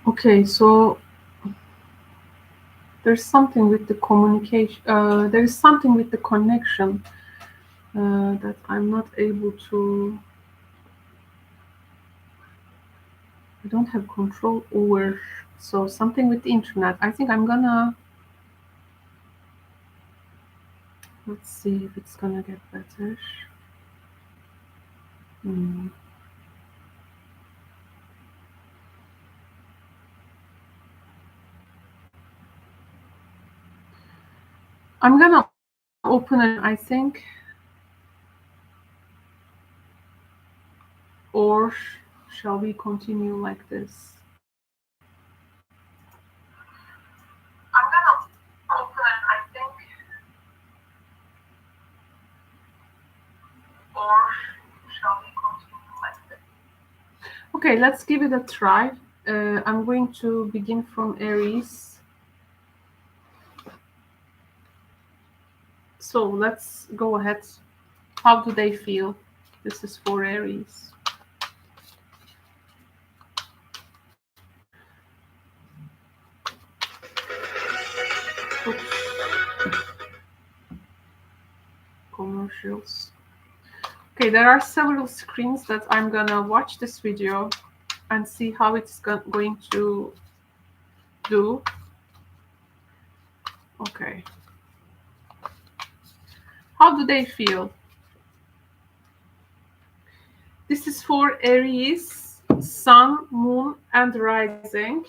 Okay, so there's something with the communication. There is something with the connection that I'm not able to. I don't have control over. So something with the internet. I think I'm gonna. Let's see if it's gonna get better. Hmm. I'm gonna open it again. I think, or shall we continue like this? I'm gonna open it. I think, or shall we continue like this? Okay, let's give it a try. I'm going to begin from Aries. So let's go ahead. How do they feel? This is for Aries. Oops. Commercials. Okay, there are several screens that I'm gonna watch this video and see how it's going to do. Okay. How do they feel? This is for Aries, Sun, Moon, and Rising.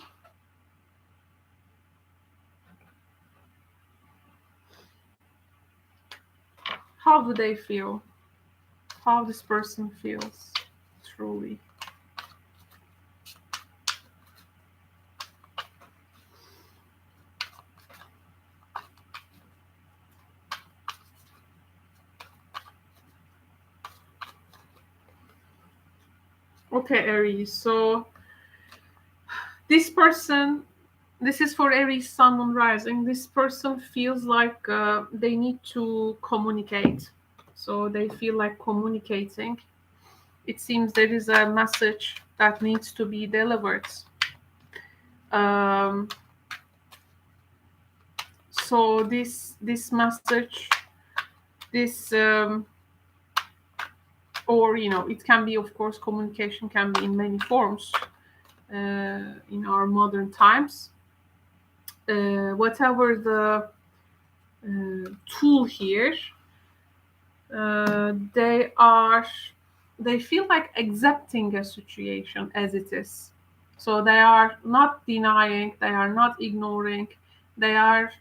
How do they feel? How this person feels, truly. Okay, Aries. So this person, this is for Aries, Sun, Moon, Rising. This person feels like they need to communicate. So they feel like communicating. It seems there is a message that needs to be delivered. Um, so this message, this or it can be, of course, communication can be in many forms in our modern times. Whatever the tool here, they feel like accepting a situation as it is. So they are not denying, they are not ignoring, they are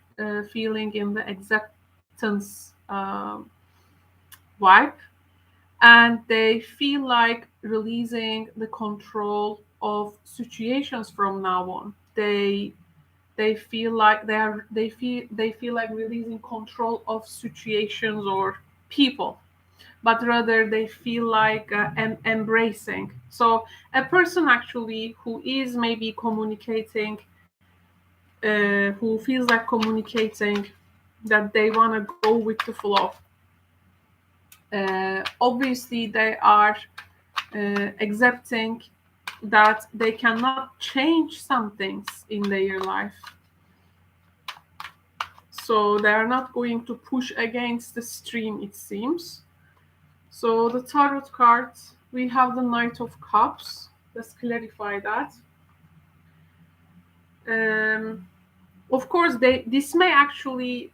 feeling in the acceptance vibe, and they feel like releasing the control of situations from now on. They feel like they feel like releasing control of situations or people, but rather they feel like embracing. So a person actually who is maybe communicating, who feels like communicating that they want to go with the flow. Obviously, they are accepting that they cannot change some things in their life. So they are not going to push against the stream, it seems. So the tarot cards, we have the Knight of Cups. Let's clarify that. Um, of course, this may actually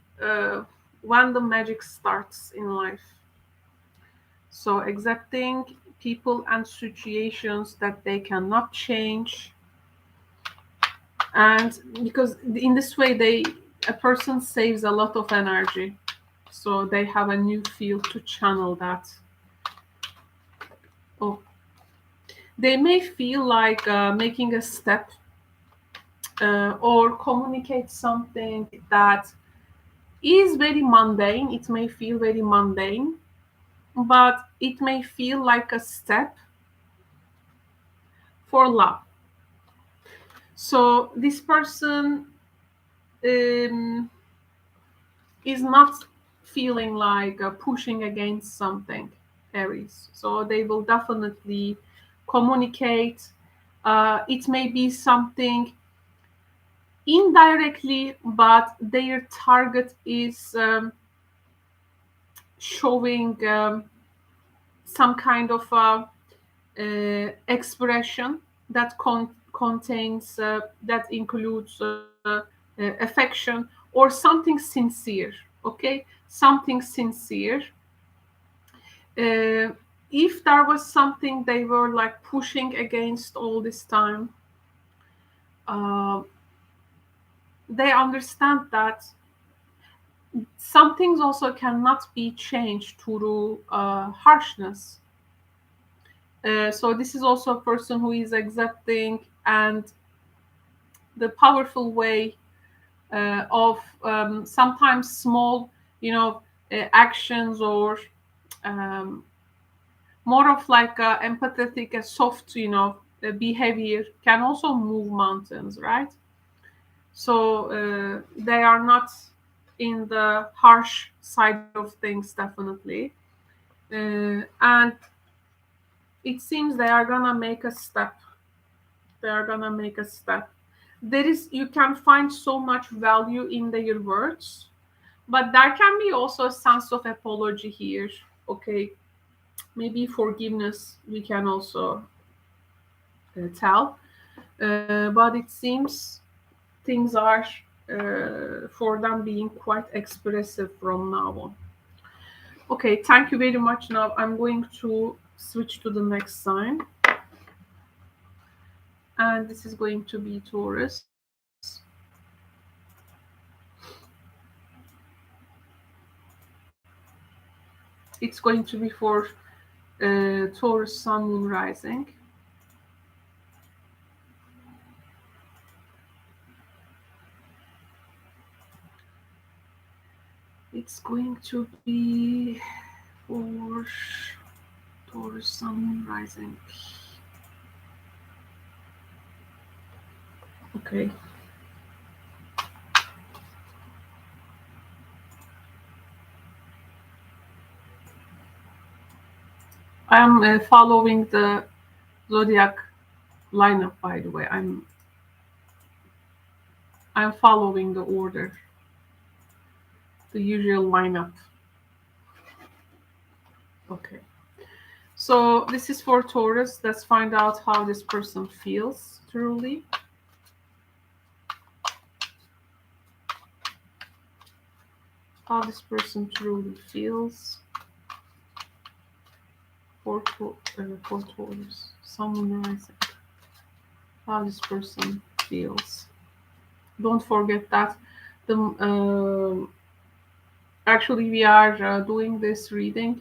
when the magic starts in life. So accepting people and situations that they cannot change, and because in this way a person saves a lot of energy, so they have a new field to channel that. Oh, they may feel like making a step or communicate something that is very mundane. It may feel very mundane, but it may feel like a step for love. So this person um, is not feeling like pushing against something, Aries. So they will definitely communicate, It may be something indirectly, but their target is showing some kind of expression that contains that includes affection or something sincere. Okay, something sincere. uh, if there was something they were like pushing against all this time, uh, they understand that some things also cannot be changed through harshness. So this is also a person who is accepting, and the powerful way of sometimes small, actions, or um, more of like a empathetic, a soft, behavior can also move mountains, right? So they are not in the harsh side of things, definitely. And it seems they are gonna make a step. They are gonna make a step. There is, you can find so much value in their words, but there can be also a sense of apology here. Okay, maybe forgiveness we can also tell. But it seems things are for them being quite expressive from now on. Okay, thank you very much. Now I'm going to switch to the next sign, and this is going to be Taurus. It's going to be for Taurus Sun Moon Rising. It's going to be for Taurus Sun Moon Rising. Okay. I am following the zodiac lineup, by the way. I'm following the order, the usual lineup. Okay. So this is for Taurus. Let's find out how this person feels truly. How this person truly feels for Taurus. Someone rising. How this person feels. Don't forget that the actually we are doing this reading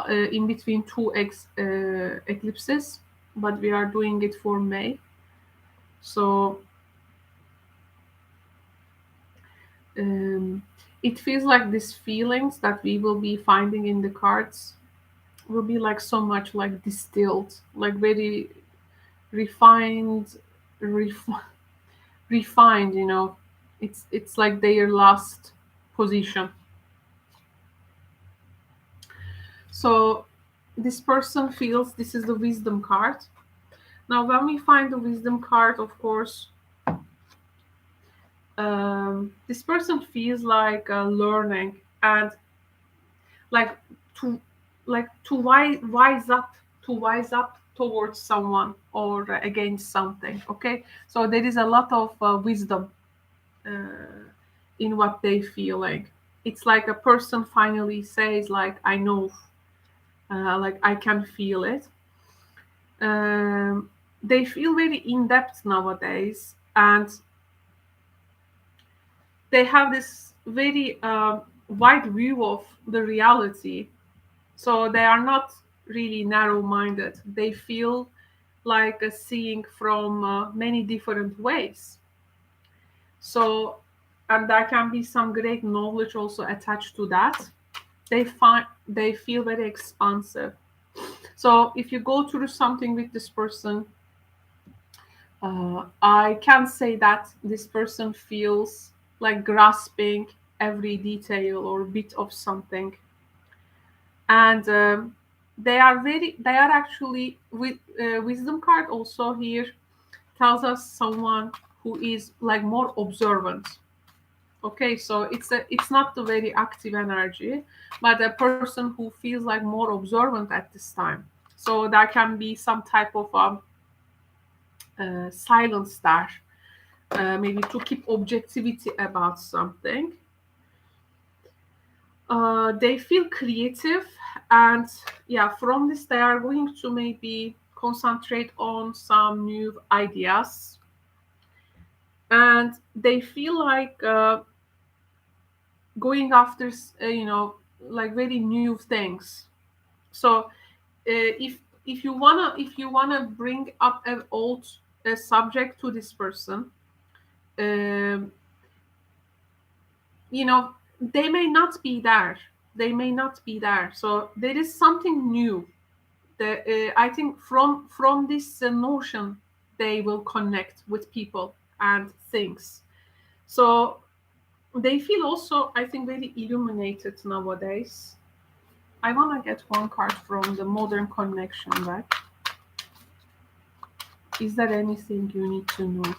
in between two eclipses, but we are doing it for May. So um, it feels like these feelings that we will be finding in the cards will be like so much like distilled, like very refined, ref- refined. It's like their last position. So this person feels, this is the wisdom card. Now, when we find the wisdom card, of course, this person feels like learning, and like to wise up, towards someone or against something. Okay, so there is a lot of wisdom uh, in what they feel like. It's like a person finally says, like, I know, like I can feel it. They feel very in depth nowadays, and they have this very wide view of the reality. So they are not really narrow minded. They feel like seeing from many different ways. So, and there can be some great knowledge also attached to that. They feel very expansive. So if you go through something with this person, I can say that this person feels like grasping every detail or bit of something, and they are actually with wisdom card also here. tells us someone who is like more observant. Okay, so it's not the very active energy, but a person who feels like more observant at this time. So there can be some type of silence there, maybe to keep objectivity about something. They feel creative, and yeah, from this they are going to maybe concentrate on some new ideas, and they feel like going after like very new things. So if you wanna bring up an old subject to this person, um, they may not be there. They may not be there. So there is something new. I think from this notion, they will connect with people and things. So they feel also, I think, very illuminated nowadays. I want to get one card from the modern connection, right? Is there anything you need to know?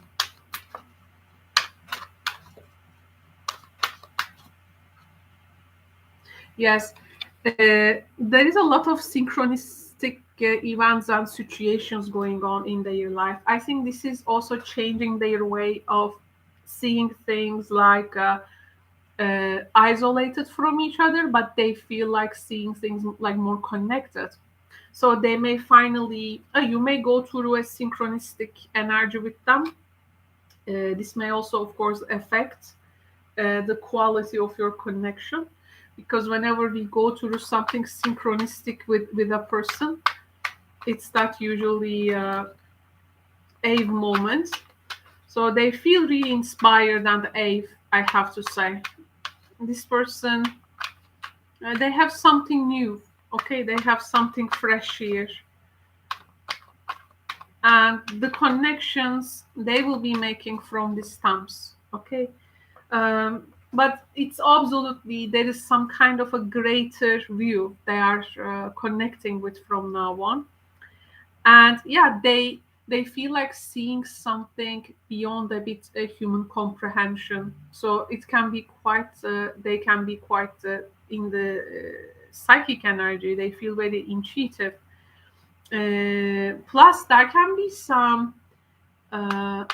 Yes, there is a lot of synchronistic events and situations going on in their life. I think this is also changing their way of seeing things, like isolated from each other, but they feel like seeing things like more connected. So they may finally, you may go through a synchronistic energy with them. This may also, of course, affect the quality of your connection, because whenever we go through something synchronistic with a person, it's that usually Ave moment. So they feel really inspired and Ave, I have to say. This person, they have something new. Okay, they have something fresh here, and the connections they will be making from these stamps. Okay, but it's absolutely, there is some kind of a greater view they are connecting with from now on. And yeah, they feel like seeing something beyond a bit human comprehension. So it can be quite they can be quite in the psychic energy, they feel very intuitive. Plus there can be some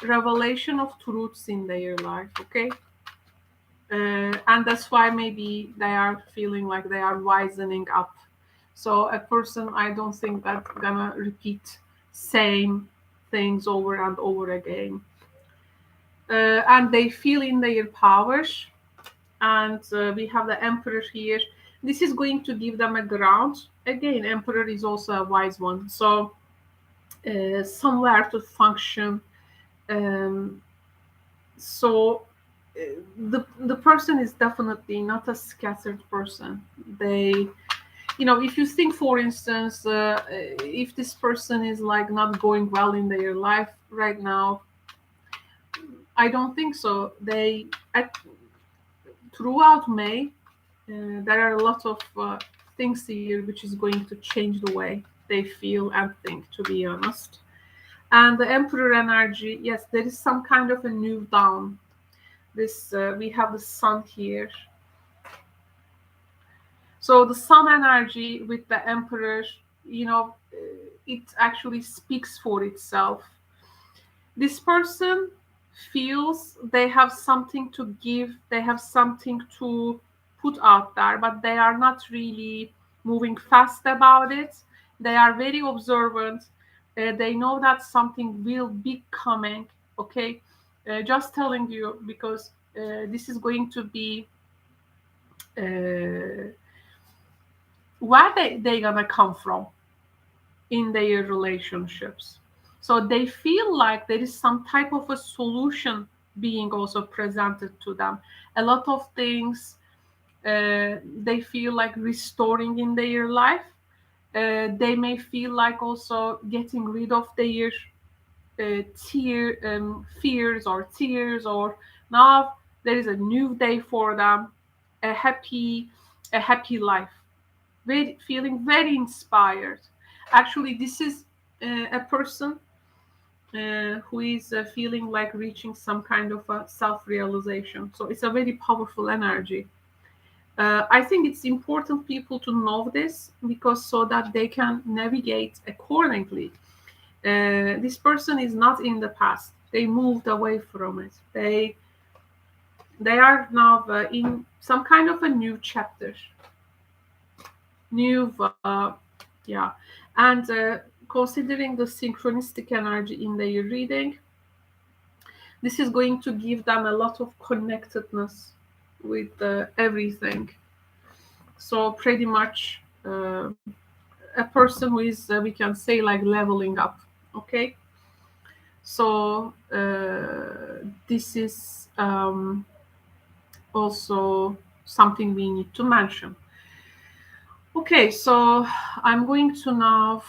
revelation of truths in their life. Okay, and that's why maybe they are feeling like they are wisening up. So a person, I don't think that's gonna repeat same things over and over again. And they feel in their powers. And we have the emperor here. This is going to give them a ground. Again, emperor is also a wise one. So somewhere to function. Um, so the person is definitely not a scattered person. They, if you think, for instance, if this person is like not going well in their life right now, I don't think so. They throughout May, there are a lot of things here which is going to change the way they feel and think, to be honest. And the emperor energy, yes, there is some kind of a new dawn. This we have the sun here. So the sun energy with the emperor, it actually speaks for itself. This person feels they have something to give, they have something to put out there, but they are not really moving fast about it. They are very observant. They know that something will be coming. Okay, just telling you, because this is going to be where they gonna come from in their relationships. So they feel like there is some type of a solution being also presented to them. A lot of things they feel like restoring in their life. They may feel like also getting rid of their fears or tears, or now there is a new day for them, a happy life, feeling very inspired. Actually, this is a person who is feeling like reaching some kind of a self-realization. So it's a very powerful energy. I think it's important people to know this because so that they can navigate accordingly. This person is not in the past. They moved away from it. They are now in some kind of a new chapter, new yeah, and considering the synchronistic energy in their reading, this is going to give them a lot of connectedness with everything. So pretty much a person who is we can say like leveling up. Okay, so this is also something we need to mention. Okay, so I'm going to now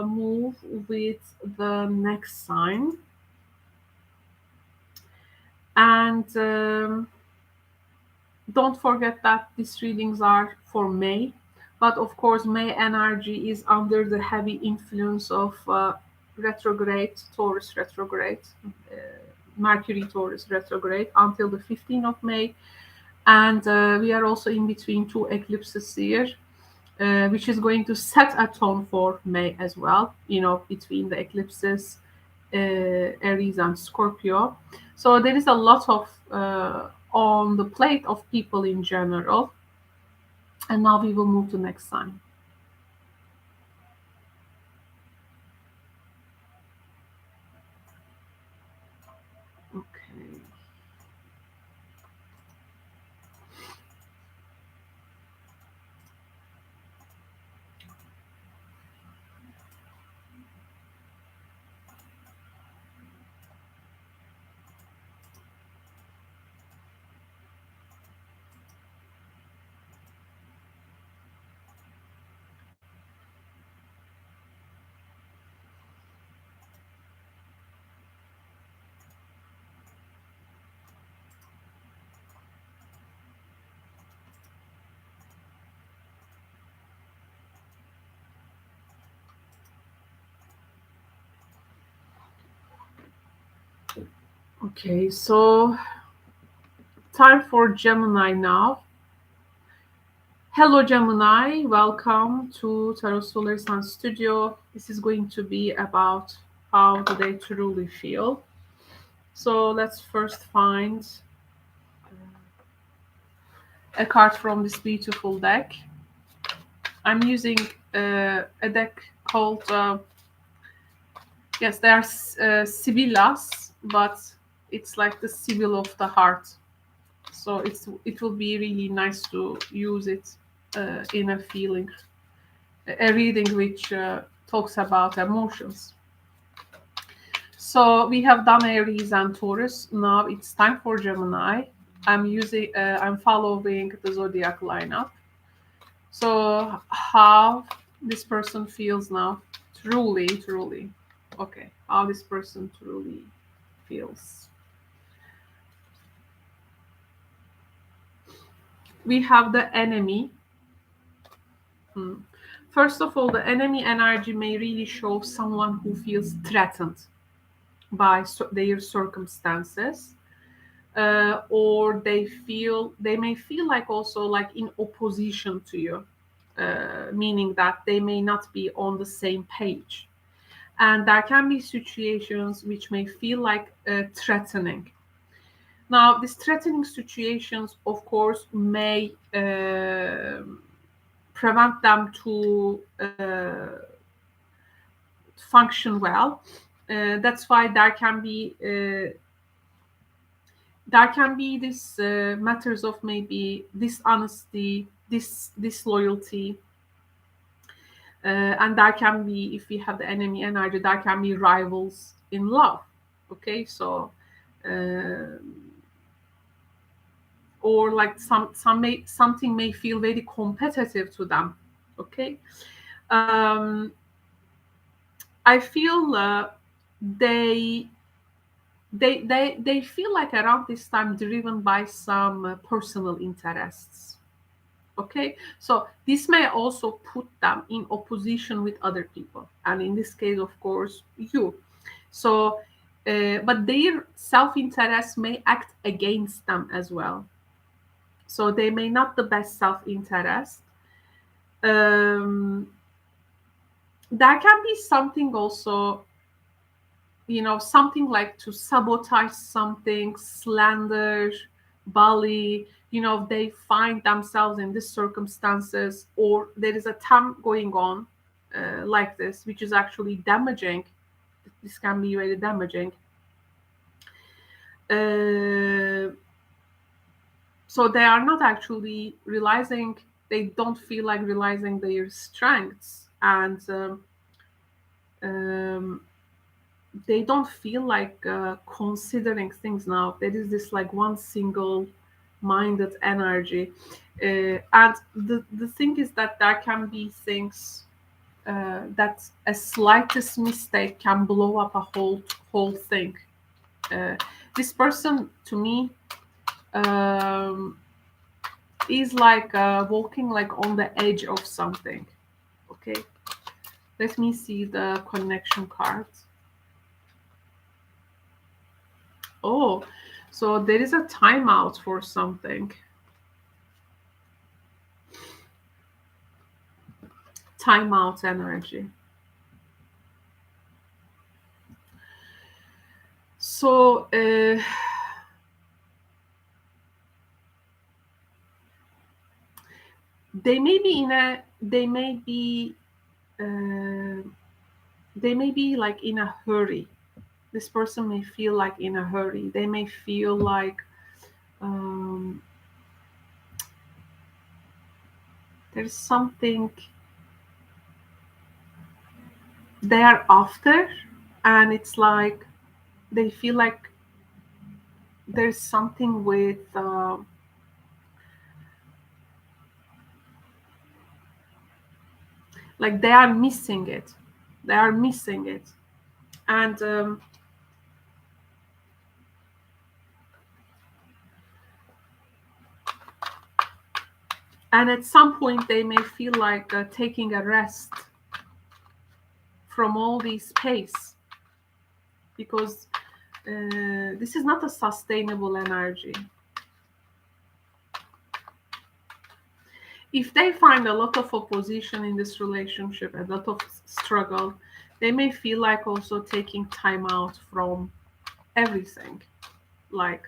move with the next sign. And don't forget that these readings are for May. But of course, May energy is under the heavy influence of retrograde, Taurus retrograde, uh, Mercury Taurus retrograde until the 15th of May. And we are also in between two eclipses here, which is going to set a tone for May as well, between the eclipses, Aries and Scorpio. So there is a lot of on the plate of people in general. And now we will move to next sign. Okay. Okay, so time for Gemini now. Hello, Gemini. Welcome to Tarot Solar Sun Studio. This is going to be about how do they truly feel. So let's first find a card from this beautiful deck. I'm using a deck called, yes, they are Sibillas, but it's like the Sibyl of the heart. So it will be really nice to use it in a reading which talks about emotions. So we have done Aries and Taurus. Now it's time for Gemini. I'm following the zodiac lineup. So how this person feels now, truly, truly. Okay, how this person truly feels. We have the enemy. First of all, the enemy energy may really show someone who feels threatened by their circumstances, or they may feel like also like in opposition to you, meaning that they may not be on the same page. And there can be situations which may feel like threatening. Now, these threatening situations, of course, may prevent them to function well. That's why there can be this matters of maybe dishonesty, disloyalty, and there can be, if we have the enemy energy, there can be rivals in love. Okay, so or like something may feel very competitive to them. Okay, um, I feel they they feel like around this time driven by some personal interests. Okay, so this may also put them in opposition with other people, and in this case, of course, you. So but their self-interest may act against them as well. So they may not the best self-interest. um, that can be something also, something like to sabotage something, slander, bully. They find themselves in these circumstances, or there is a time going on like this, which is actually damaging. This can be very damaging. Uh, so they are not actually realizing, they don't feel like realizing their strengths, and um, they don't feel like considering things now. There is this like one single minded energy. And the thing is that there can be things that a slightest mistake can blow up a whole thing. uh, this person to me um, is like walking like on the edge of something. Okay, let me see the connection cards. Oh, so there is a timeout for something. Timeout energy. So they may be in a uh, they may be like in a hurry. This person may feel like in a hurry. They may feel like um, there's something they are after, and it's like they feel like there's something with like they are missing it. They are missing it. And at some point they may feel like taking a rest from all this pace, because this is not a sustainable energy. If they find a lot of opposition in this relationship, a lot of struggle, they may feel like also taking time out from everything. Like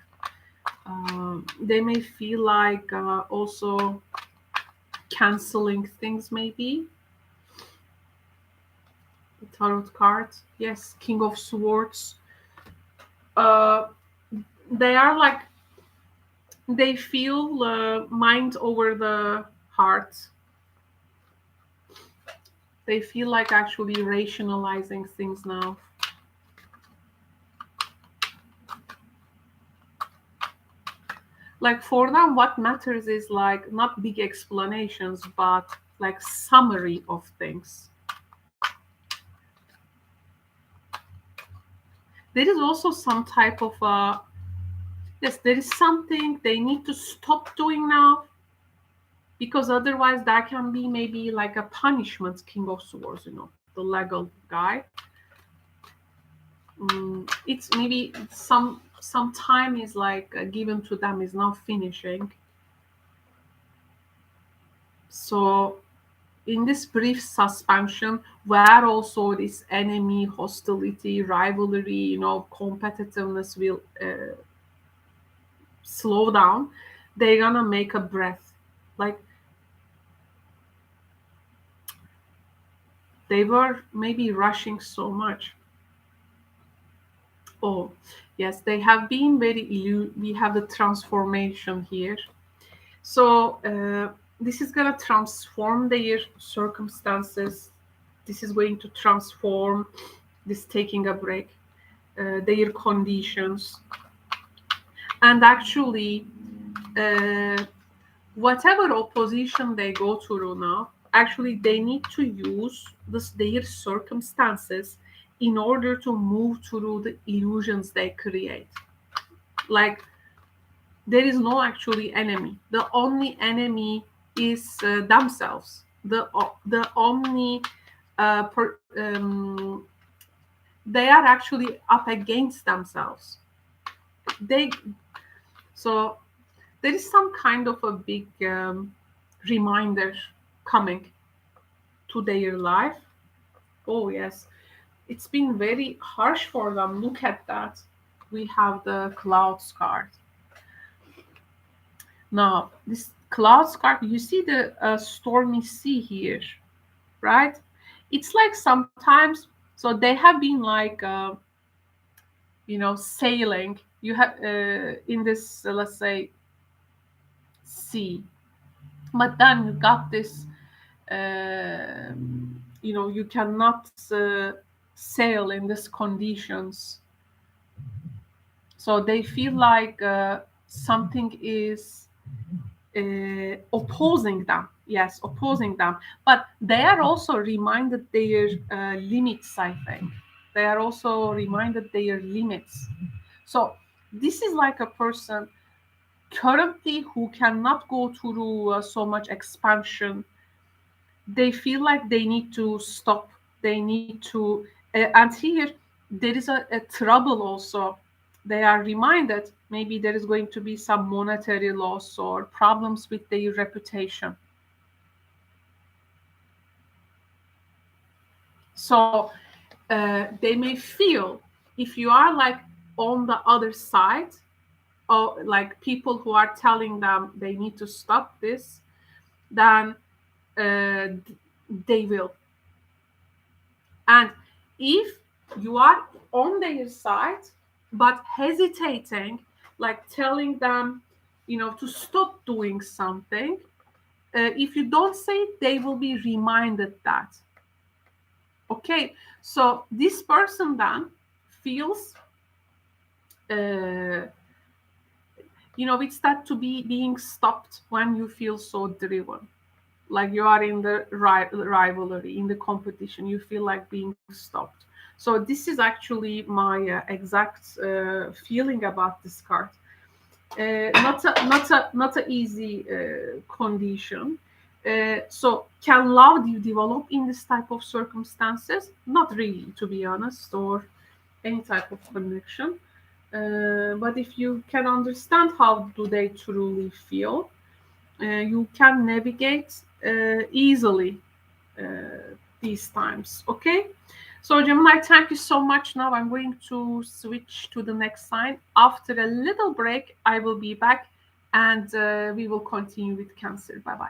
they may feel like also canceling things, maybe. The tarot card, yes, King of Swords. Uh, they are like, they feel mind over the heart. They feel like actually rationalizing things now. Like for them, what matters is like not big explanations, but like summary of things. There is also some type of yes, there is something they need to stop doing now, because otherwise that can be maybe like a punishment. King of Swords, the legal guy. It's maybe some time is like given to them, is now finishing. So in this brief suspension, where also this enemy, hostility, rivalry, competitiveness will slow down, they're gonna make a breath. Like they were maybe rushing so much. Oh, yes, they have been very we have the transformation here. So this is going to transform their circumstances. This is going to transform this taking a break, their conditions. And actually, uh, whatever opposition they go through now, actually they need to use their circumstances in order to move through the illusions they create. Like there is no actually enemy. The only enemy is themselves. The only uh, per, um, they are actually up against themselves. They so there is some kind of a big reminder coming to their life. Oh yes, it's been very harsh for them. Look at that. We have the clouds card. Now, this clouds card, you see the stormy sea here, right? It's like sometimes, so they have been like, sailing. You have in this, let's say, sea, but then you got this, you cannot sail in these conditions. So they feel like something is opposing them. Yes, opposing them. But they are also reminded their limits, I think. They are also reminded their limits. So this is like a person currently who cannot go through so much expansion. They feel like they need to stop. They need to, and here there is a trouble also. They are reminded maybe there is going to be some monetary loss or problems with their reputation. So they may feel, if you are like on the other side, or like people who are telling them they need to stop this, then they will. And if you are on their side but hesitating, like telling them, to stop doing something, if you don't say it, they will be reminded that. Okay, so this person then feels, uh, it's that to be being stopped when you feel so driven. Like you are in the rivalry, in the competition, you feel like being stopped. So this is actually my exact feeling about this card. Not a easy condition. So can love develop in this type of circumstances? Not really, to be honest, or any type of connection. But if you can understand how do they truly feel, you can navigate easily these times. Okay. So Gemini, thank you so much. Now I'm going to switch to the next sign. After a little break, I will be back and we will continue with Cancer. Bye bye.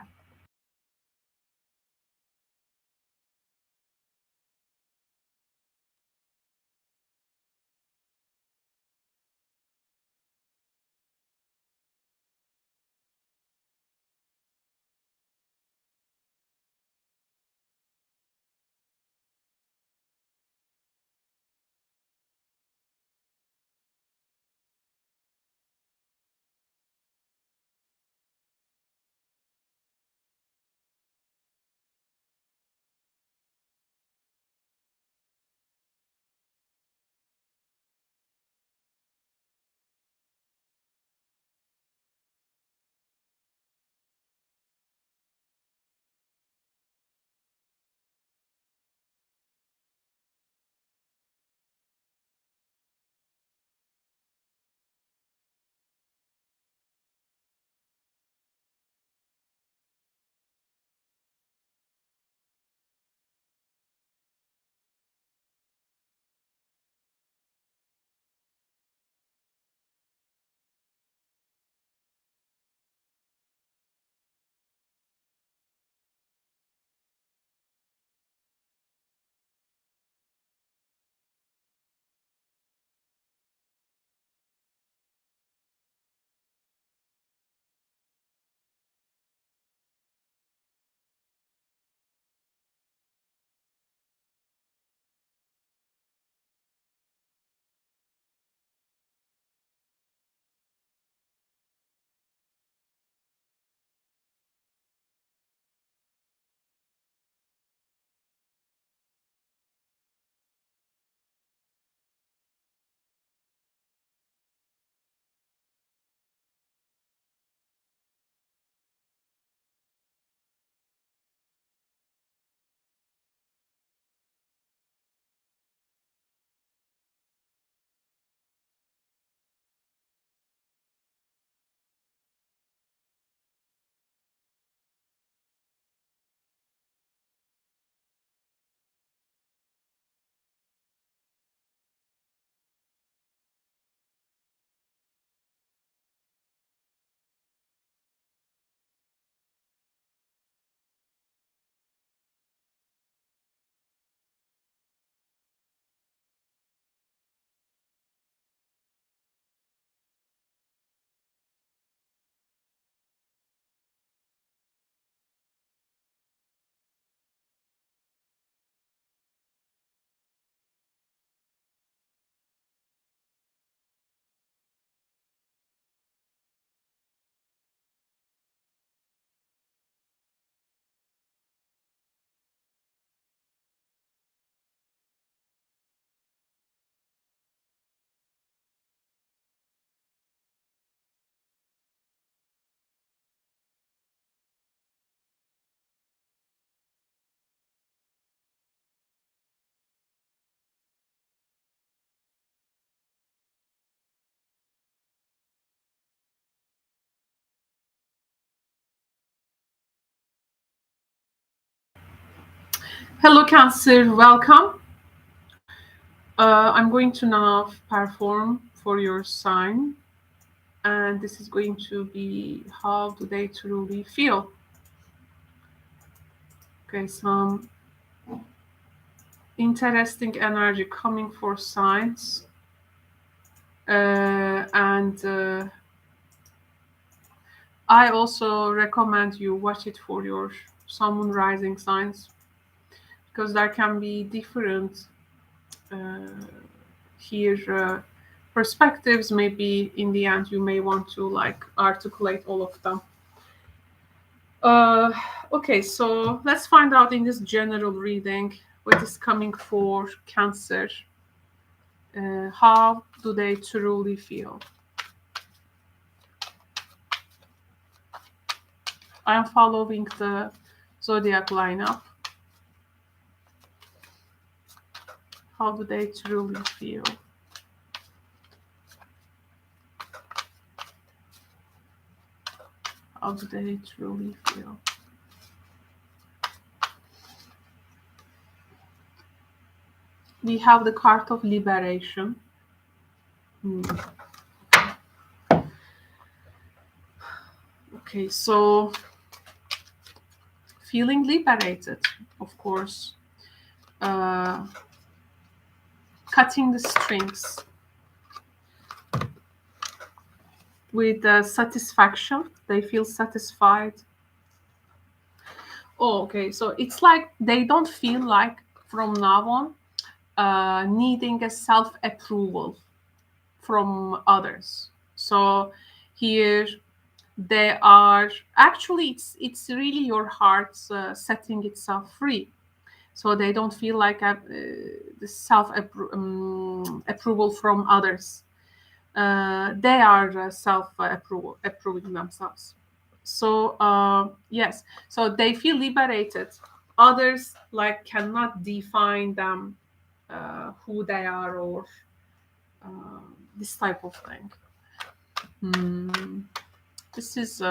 Hello, Cancer. Welcome. I'm going to now perform for your sign, and this is going to be how do they truly feel. Okay, some interesting energy coming for signs, and I also recommend you watch it for your Sun Moon Rising signs because there can be different uh, here perspectives. Maybe in the end you may want to like articulate all of them. uh, okay, so let's find out in this general reading what is coming for Cancer. How do they truly feel? I am following the zodiac lineup. How do they truly feel? How do they truly feel? We have the card of liberation. Okay, so feeling liberated, of course. Uh, Cutting the strings with satisfaction. They feel satisfied. Oh, okay. So it's like they don't feel like from now on needing a self approval from others. So here they are actually it's really your heart setting itself free. So they don't feel like the self approval from others. They are approving themselves. So yes, so they feel liberated. Others like cannot define them, who they are, or this type of thing. This is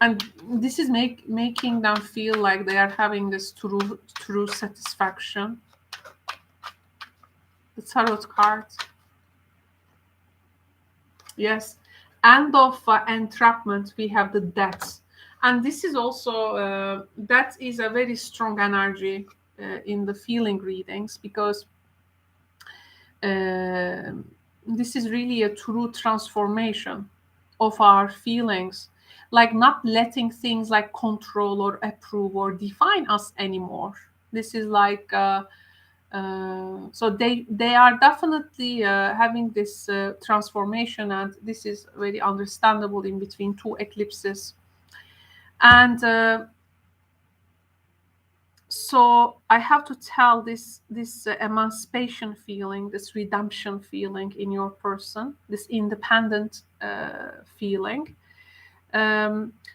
and this is making them feel like they are having this true satisfaction. The tarot card. Yes. End of entrapment, we have the death. And this is also, that is a very strong energy in the feeling readings because this is really a true transformation of our feelings. Like not letting things like control or approve or define us anymore. This is like so they are definitely having this transformation, and this is very understandable in between two eclipses. And so I have to tell this emancipation feeling, this redemption feeling in your person, this independent feeling,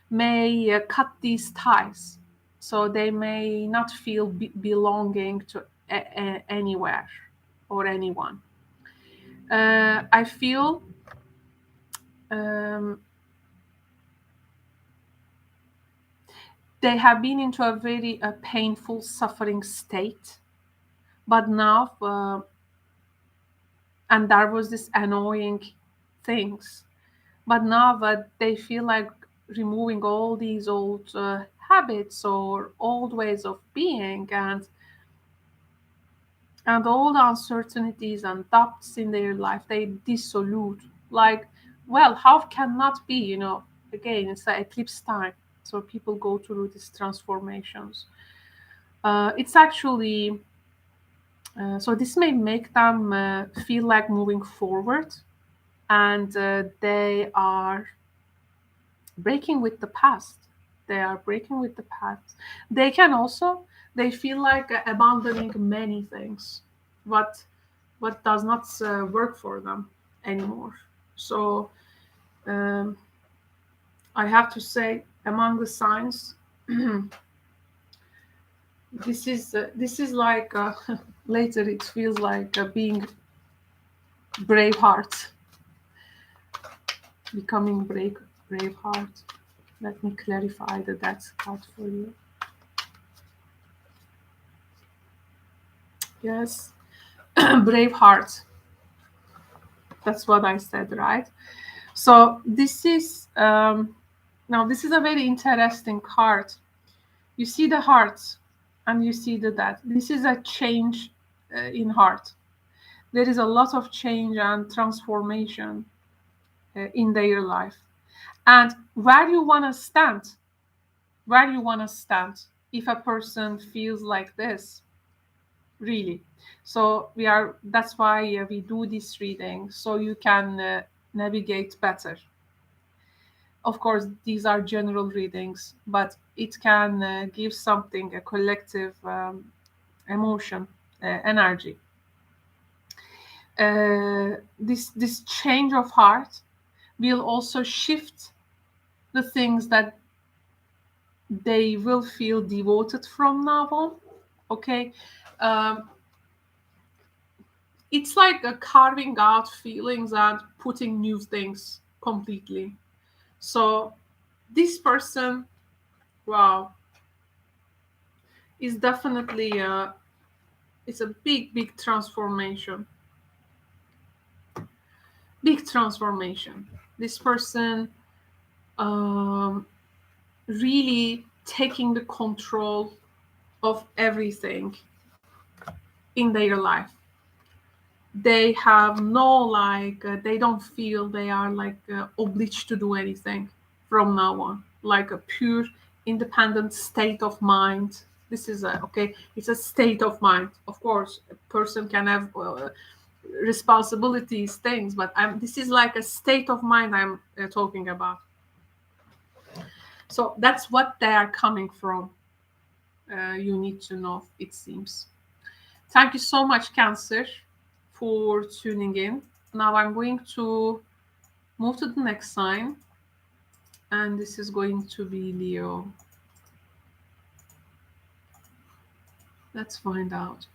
may cut these ties, so they may not feel belonging to anywhere or anyone. I feel um, they have been into a very painful, suffering state, but now, and there was this annoying things, but now that they feel like removing all these old habits or old ways of being, and all the uncertainties and doubts in their life, they dissolute. Like, well, how can not be, again, it's the eclipse time, so people go through these transformations. It's actually so this may make them feel like moving forward, and they are breaking with the past. They are breaking with the past. They can also, they feel like abandoning many things, what does not work for them anymore. So um, I have to say, among the signs, this is like later it feels like being brave heart, becoming brave heart. Let me clarify the Death card for you. Yes. Brave heart. That's what I said, right? So this is now this is a very interesting card. You see the heart and you see the death. This is a change in heart. There is a lot of change and transformation in their life. And where you want to stand, where you want to stand if a person feels like this, really. So that's why we do this reading, so you can navigate better. Of course, these are general readings, but it can give something, a collective emotion, energy. This change of heart will also shift the things that they will feel devoted from now on. Okay, um, it's like a carving out feelings and putting new things completely. So this person, wow, is definitely it's a big transformation. Big transformation. This person um, really taking the control of everything in their life. They have no they don't feel they are obliged to do anything from now on, like a pure independent state of mind. This is a okay, it's a state of mind. Of course a person can have responsibilities, things, but this is like a state of mind I'm talking about. So that's what they are coming from. You need to know, it seems. Thank you so much, Cancer, for tuning in. Now I'm going to move to the next sign, and this is going to be Leo. Let's find out.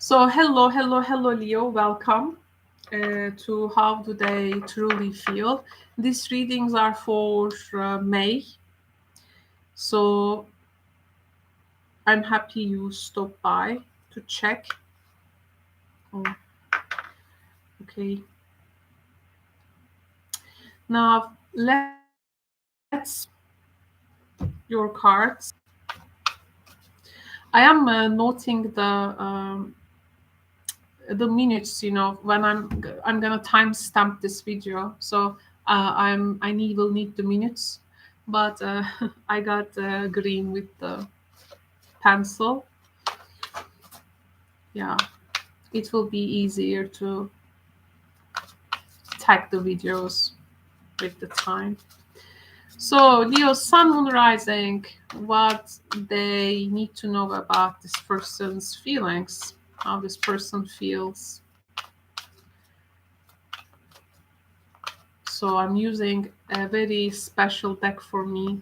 So hello, Leo. Welcome to How Do They Truly Feel. These readings are for May. So I'm happy you stopped by to check. Oh, okay. Now let's your cards. I am noting the minutes, when I'm gonna timestamp this video, so I will need the minutes, but I got green with the pencil. Yeah, it will be easier to tag the videos with the time. So Leo, Sun, Moon, Rising, what they need to know about this person's feelings, how this person feels. So I'm using a very special deck for me.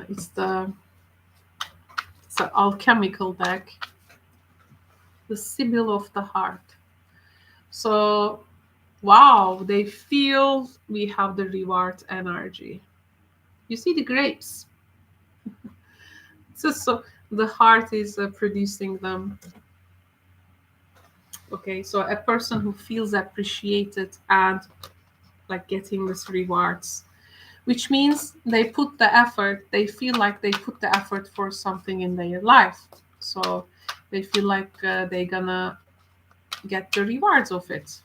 It's an alchemical deck, the Sibyl of the Heart. So, wow, they feel we have the reward energy. You see the grapes. So the heart is producing them. Okay, so a person who feels appreciated and like getting these rewards, which means they put the effort, they feel like they put the effort for something in their life. So they feel like they're gonna get the rewards of it.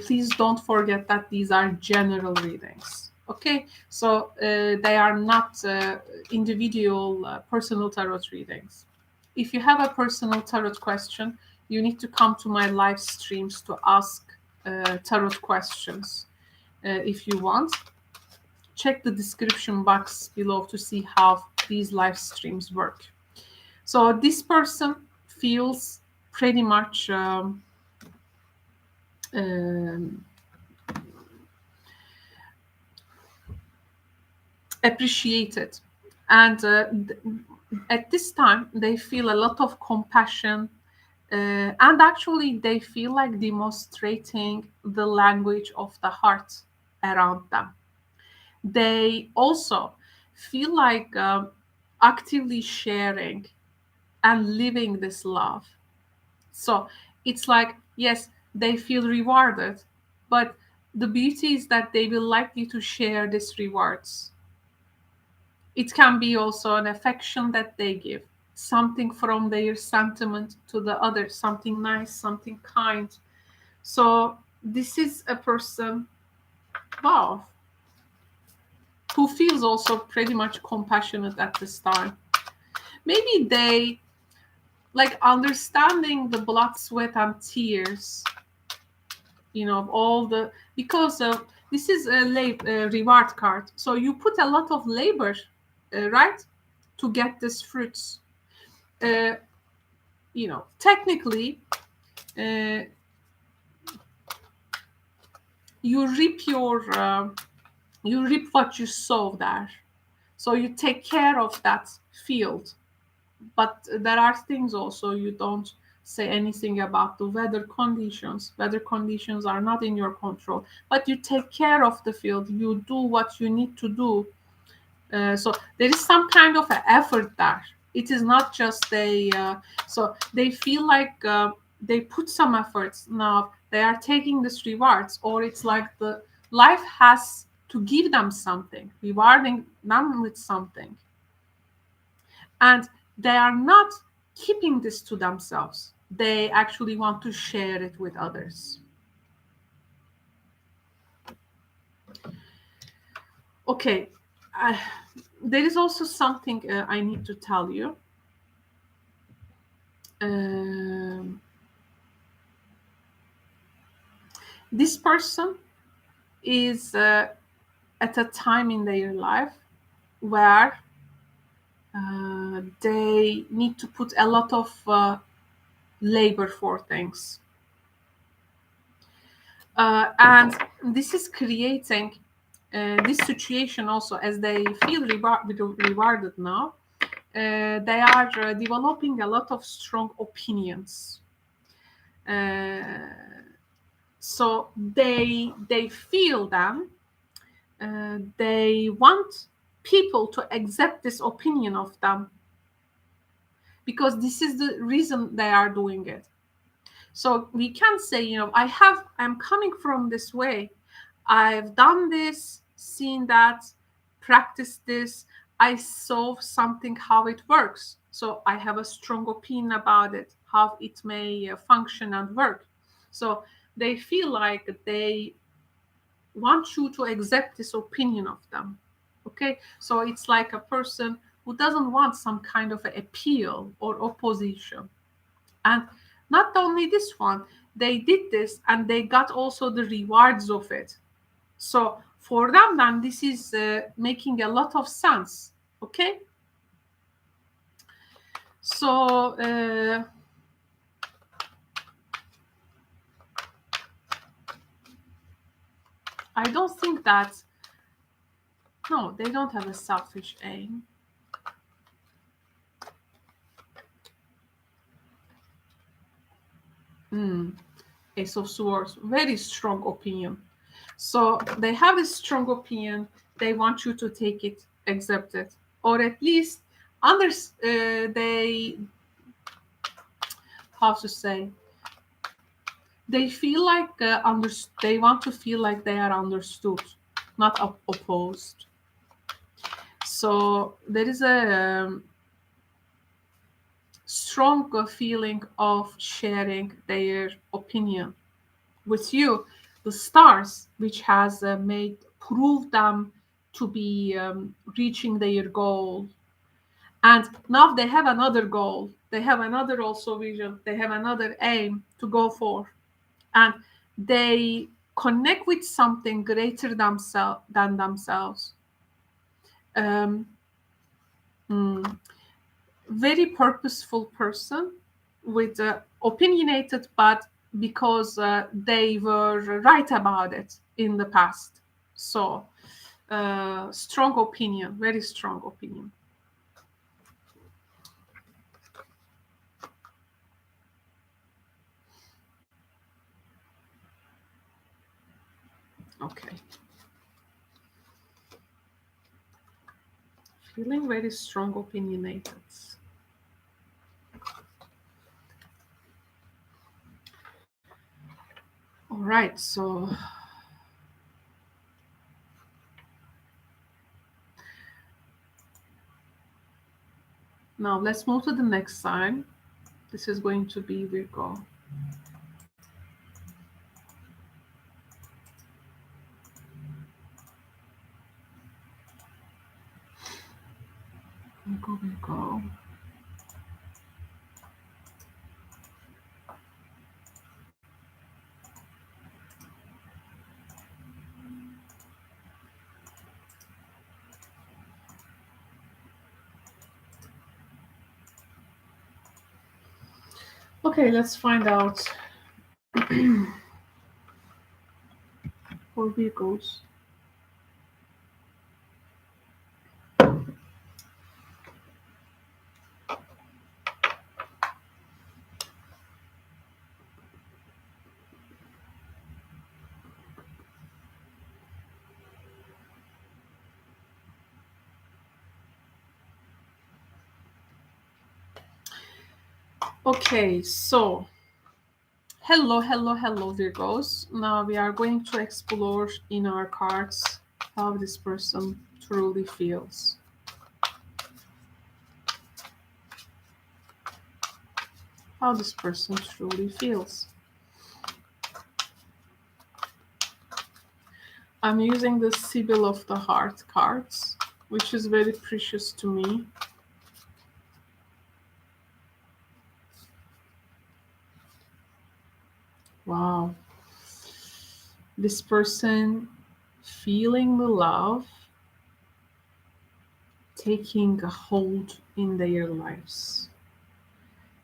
Please don't forget that these are general readings. Okay, so they are not individual personal tarot readings. If you have a personal tarot question, you need to come to my live streams to ask tarot questions. If you want, check the description box below to see how these live streams work. So this person feels pretty much appreciated. And at this time, they feel a lot of compassion, and actually, they feel like demonstrating the language of the heart around them. They also feel like actively sharing and living this love. So it's like, yes, they feel rewarded, but the beauty is that they will likely to share these rewards. It can be also an affection that they give, something from their sentiment to the other, something nice, something kind. So this is a person, wow, who feels also pretty much compassionate at this time. Maybe they like understanding the blood, sweat, and tears, all the, because this is a reward card. So you put a lot of labor, right, to get these fruits. Uh, Technically, uh, you reap you reap what you sow there. So you take care of that field. But there are things also you don't say anything about the weather conditions. Weather conditions are not in your control, but you take care of the field. You do what you need to do. So there is some kind of an effort there. It is not just so they feel like they put some efforts. Now they are taking these rewards, or it's like the life has to give them something, rewarding them with something. And they are not keeping this to themselves. They actually want to share it with others. Okay, there is also something I need to tell you. This person is at a time in their life where they need to put a lot of labor for things. And this is creating this situation also, as they feel rewarded now. They are developing a lot of strong opinions. So they feel them. They want people to accept this opinion of them, because this is the reason they are doing it. So we can say, I'm coming from this way. I've done this, seen that, practiced this. I saw something, how it works. So I have a strong opinion about it, how it may function and work. So they feel like they want you to accept this opinion of them. Okay, so it's like a person who doesn't want some kind of appeal or opposition. And not only this one, they did this and they got also the rewards of it. So for them, then this is making a lot of sense. Okay, so I don't think that, no, they don't have a selfish aim. Ace of Swords, very strong opinion. So they have a strong opinion. They want you to take it, accept it, or at least they, how to say, they feel like they want to feel like they are understood, not opposed. So there is a strong feeling of sharing their opinion with you. The stars, which has made prove them to be reaching their goal, and now they have another goal. They have another also vision. They have another aim to go for, and they connect with something greater than themselves. Um, Very purposeful person, with opinionated, but because they were right about it in the past. So strong opinion, very strong opinion. Okay. Feeling very strong opinionated. All right, so now let's move to the next sign. This is going to be Virgo. Virgo, Virgo. Okay, let's find out for Virgos. Okay, so hello, Virgos. Now we are going to explore in our cards how this person truly feels. How this person truly feels. I'm using the Sibyl of the Heart cards, which is very precious to me. Wow. This person feeling the love taking a hold in their lives,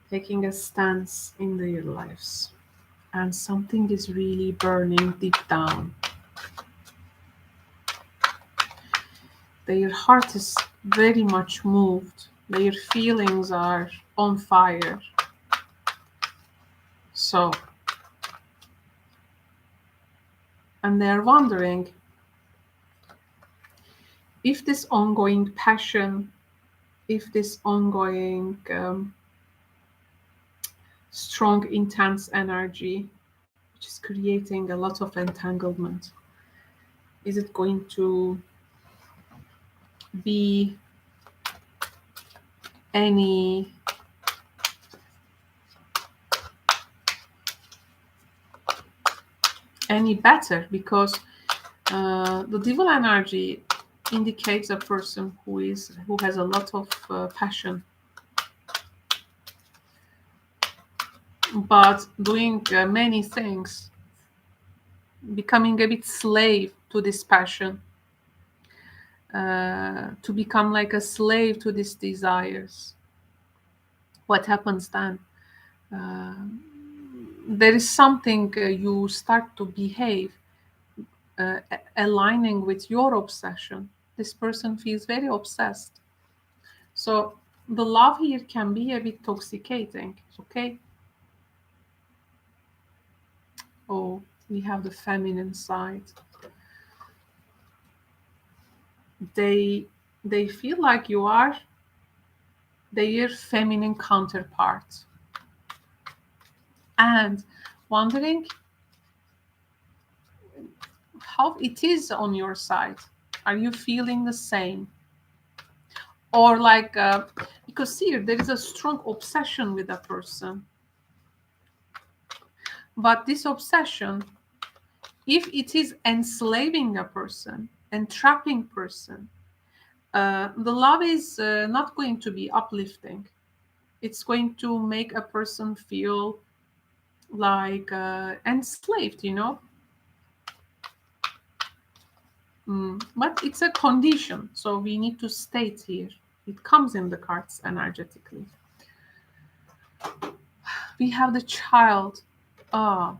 taking a stance in their lives, and something is really burning deep down. Their heart is very much moved, their feelings are on fire. So, and they're wondering if this ongoing passion, if this ongoing strong, intense energy, which is creating a lot of entanglement, is it going to be any better? Because the devil energy indicates a person who has a lot of passion, but doing many things, becoming a bit slave to this passion, to become like a slave to these desires. What happens then? Uh, there is something you start to behave aligning with your obsession. This person feels very obsessed. So the love here can be a bit toxicating, okay? Oh, we have the feminine side. They feel like you are their feminine counterpart and wondering how it is on your side. Are you feeling the same? Or like, because here there is a strong obsession with a person. But this obsession, if it is enslaving a person, entrapping person, the love is not going to be uplifting. It's going to make a person feel like enslaved, But it's a condition, so we need to state here. It comes in the cards energetically. We have the child. Ah,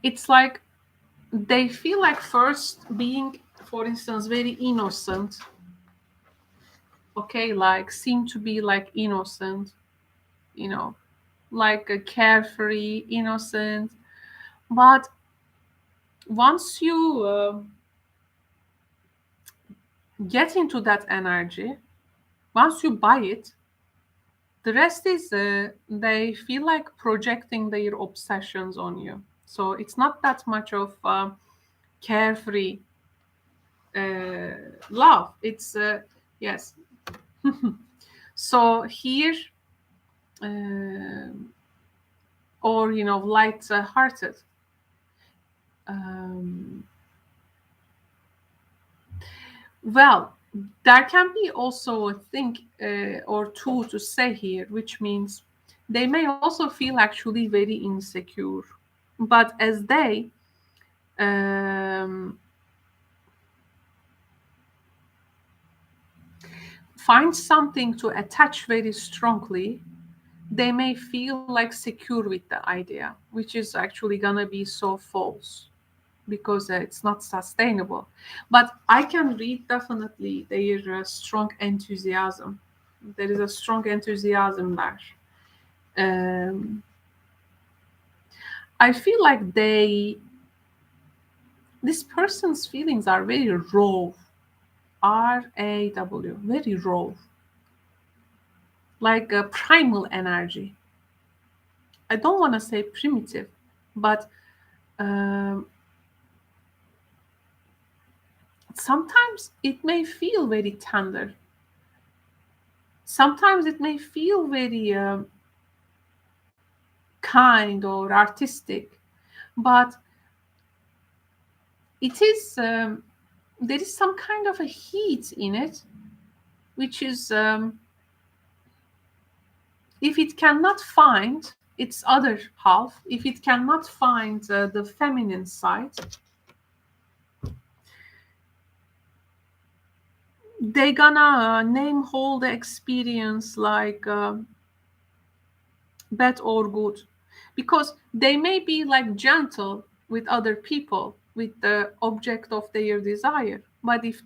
it's like they feel like first being, for instance, very innocent. Okay, like seem to be like innocent, you know, like a carefree, innocent. But once you get into that energy, once you buy it, the rest is they feel like projecting their obsessions on you. So it's not that much of carefree uh, love. It's yes. So here, uh, or light-hearted. Um, well, there can be also a thing or two to say here, which means they may also feel actually very insecure, but as they um, find something to attach very strongly, they may feel like secure with the idea, which is actually gonna be so false because it's not sustainable. But I can read definitely their strong enthusiasm. There is a strong enthusiasm there. Um, I feel like this person's feelings are very raw, RAW, very raw, like a primal energy. I don't want to say primitive, but um, sometimes it may feel very tender. Sometimes it may feel very kind or artistic, but it is there is some kind of a heat in it, which is if it cannot find its other half, if it cannot find the feminine side, they gonna name whole the experience like bad or good, because they may be like gentle with other people, with the object of their desire, but if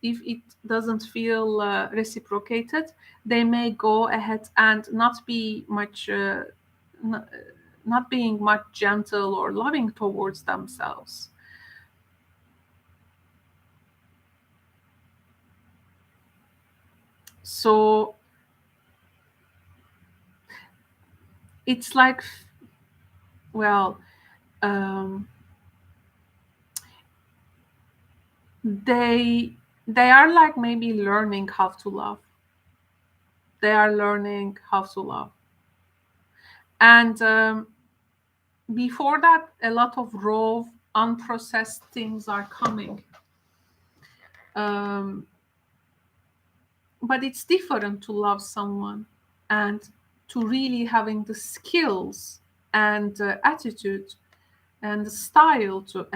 it doesn't feel reciprocated, they may go ahead and not be much n- not being much gentle or loving towards themselves. So it's like, well, um, they they are like maybe learning how to love. They are learning how to love. And before that, a lot of raw, unprocessed things are coming. Um, but it's different to love someone and to really having the skills and attitude and the style to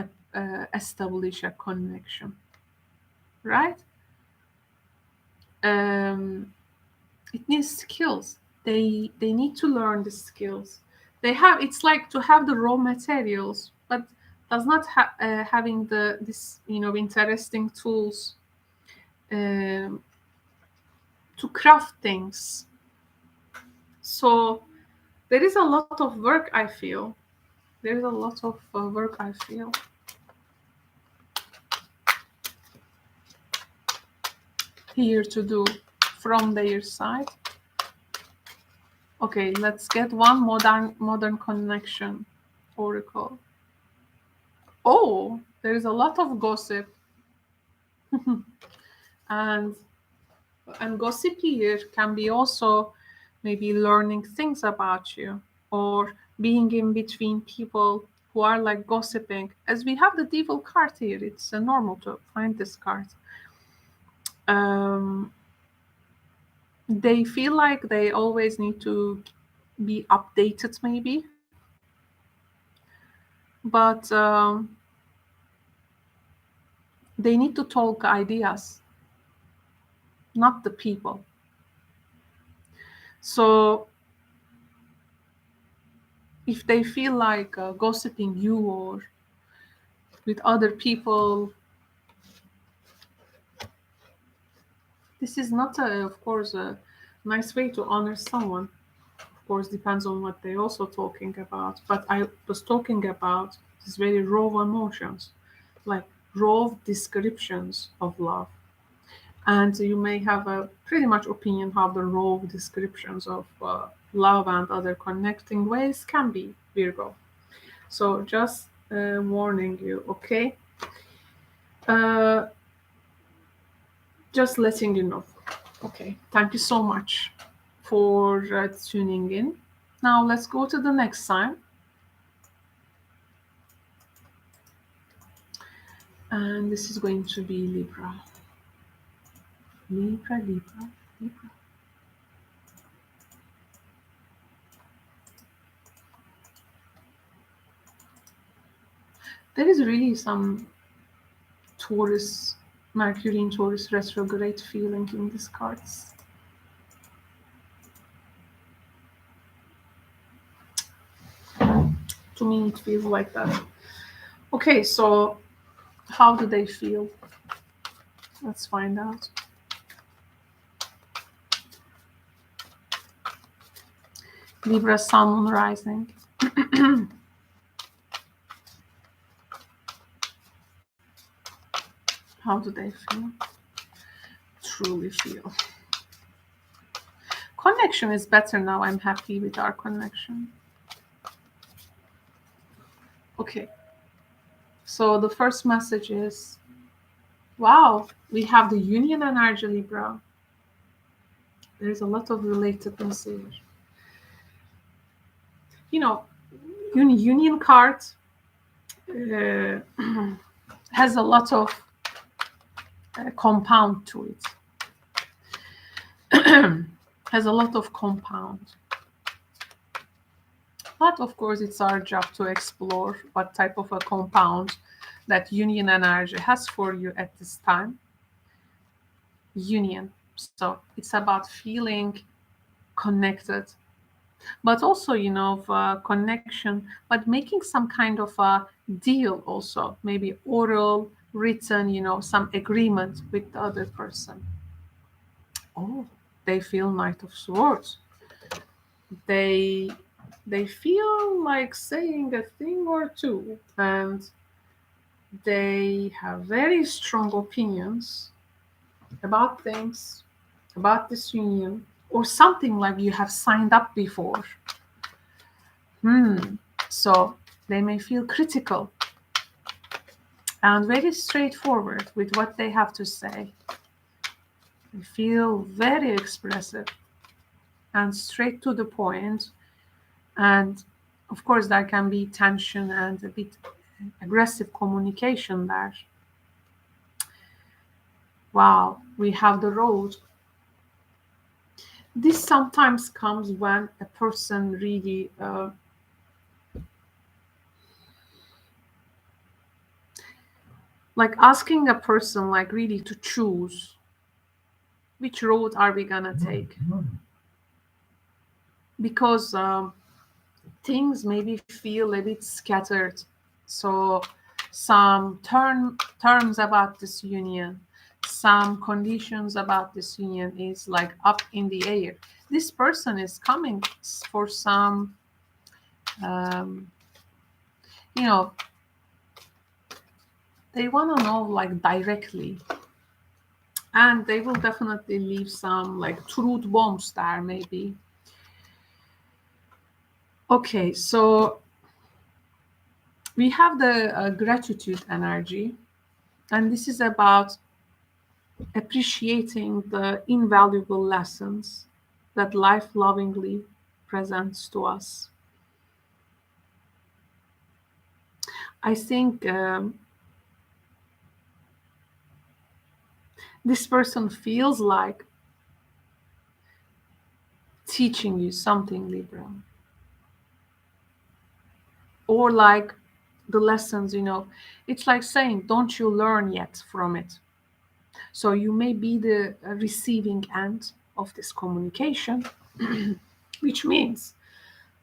establish a connection, right? Um, it needs skills. They need to learn the skills. It's like to have the raw materials, but does not having this interesting tools um, to craft things. So there is a lot of work, I feel. There is a lot of work, I feel, here to do from their side. Okay, let's get one modern connection oracle. Oh, there is a lot of gossip. and gossip here can be also maybe learning things about you, or being in between people who are like gossiping. As we have the devil card here, it's normal to find this card. um, they feel like they always need to be updated maybe, but they need to talk ideas, not the people. So if they feel like gossiping you or with other people, this is not, of course, a nice way to honor someone. Of course, depends on what they're also talking about. But I was talking about these very raw emotions, like raw descriptions of love. And you may have a pretty much opinion how the raw descriptions of love and other connecting ways can be, Virgo. So just warning you, okay? Uh, just letting you know. Okay, thank you so much for tuning in. Now let's go to the next sign. And this is going to be Libra. Libra, Libra, Libra. There is really some Taurus, Mercury in Taurus retrograde feeling in these cards. To me, it feels like that. Okay, so how do they feel? Let's find out. Libra, Sun, Moon, Rising. How do they feel? Truly feel. Connection is better now. I'm happy with our connection. Okay. So the first message is, wow, we have the union energy, Libra. There's a lot of relatedness here. You know, union card has a lot of compound to it. Has a lot of compound. But of course, it's our job to explore what type of a compound that union energy has for you at this time. Union. So it's about feeling connected, but also, connection, but making some kind of a deal also, maybe oral, written, some agreement with the other person. Oh, they feel Knight of Swords. They feel like saying a thing or two, and they have very strong opinions about things, about this union, or something like you have signed up before. So they may feel critical and very straightforward with what they have to say. They feel very expressive and straight to the point. And of course, there can be tension and a bit aggressive communication there. Wow, we have the road. This sometimes comes when a person really like asking a person like really to choose which road are we gonna take, because things maybe feel a bit scattered. So some terms about this union, some conditions about this union is like up in the air. This person is coming for some you know they want to know like directly, and they will definitely leave some like truth bombs there maybe. Okay, so we have the gratitude energy, and this is about appreciating the invaluable lessons that life lovingly presents to us. I think this person feels like teaching you something, Libra, or like the lessons, it's like saying, don't you learn yet from it? So you may be the receiving end of this communication, which means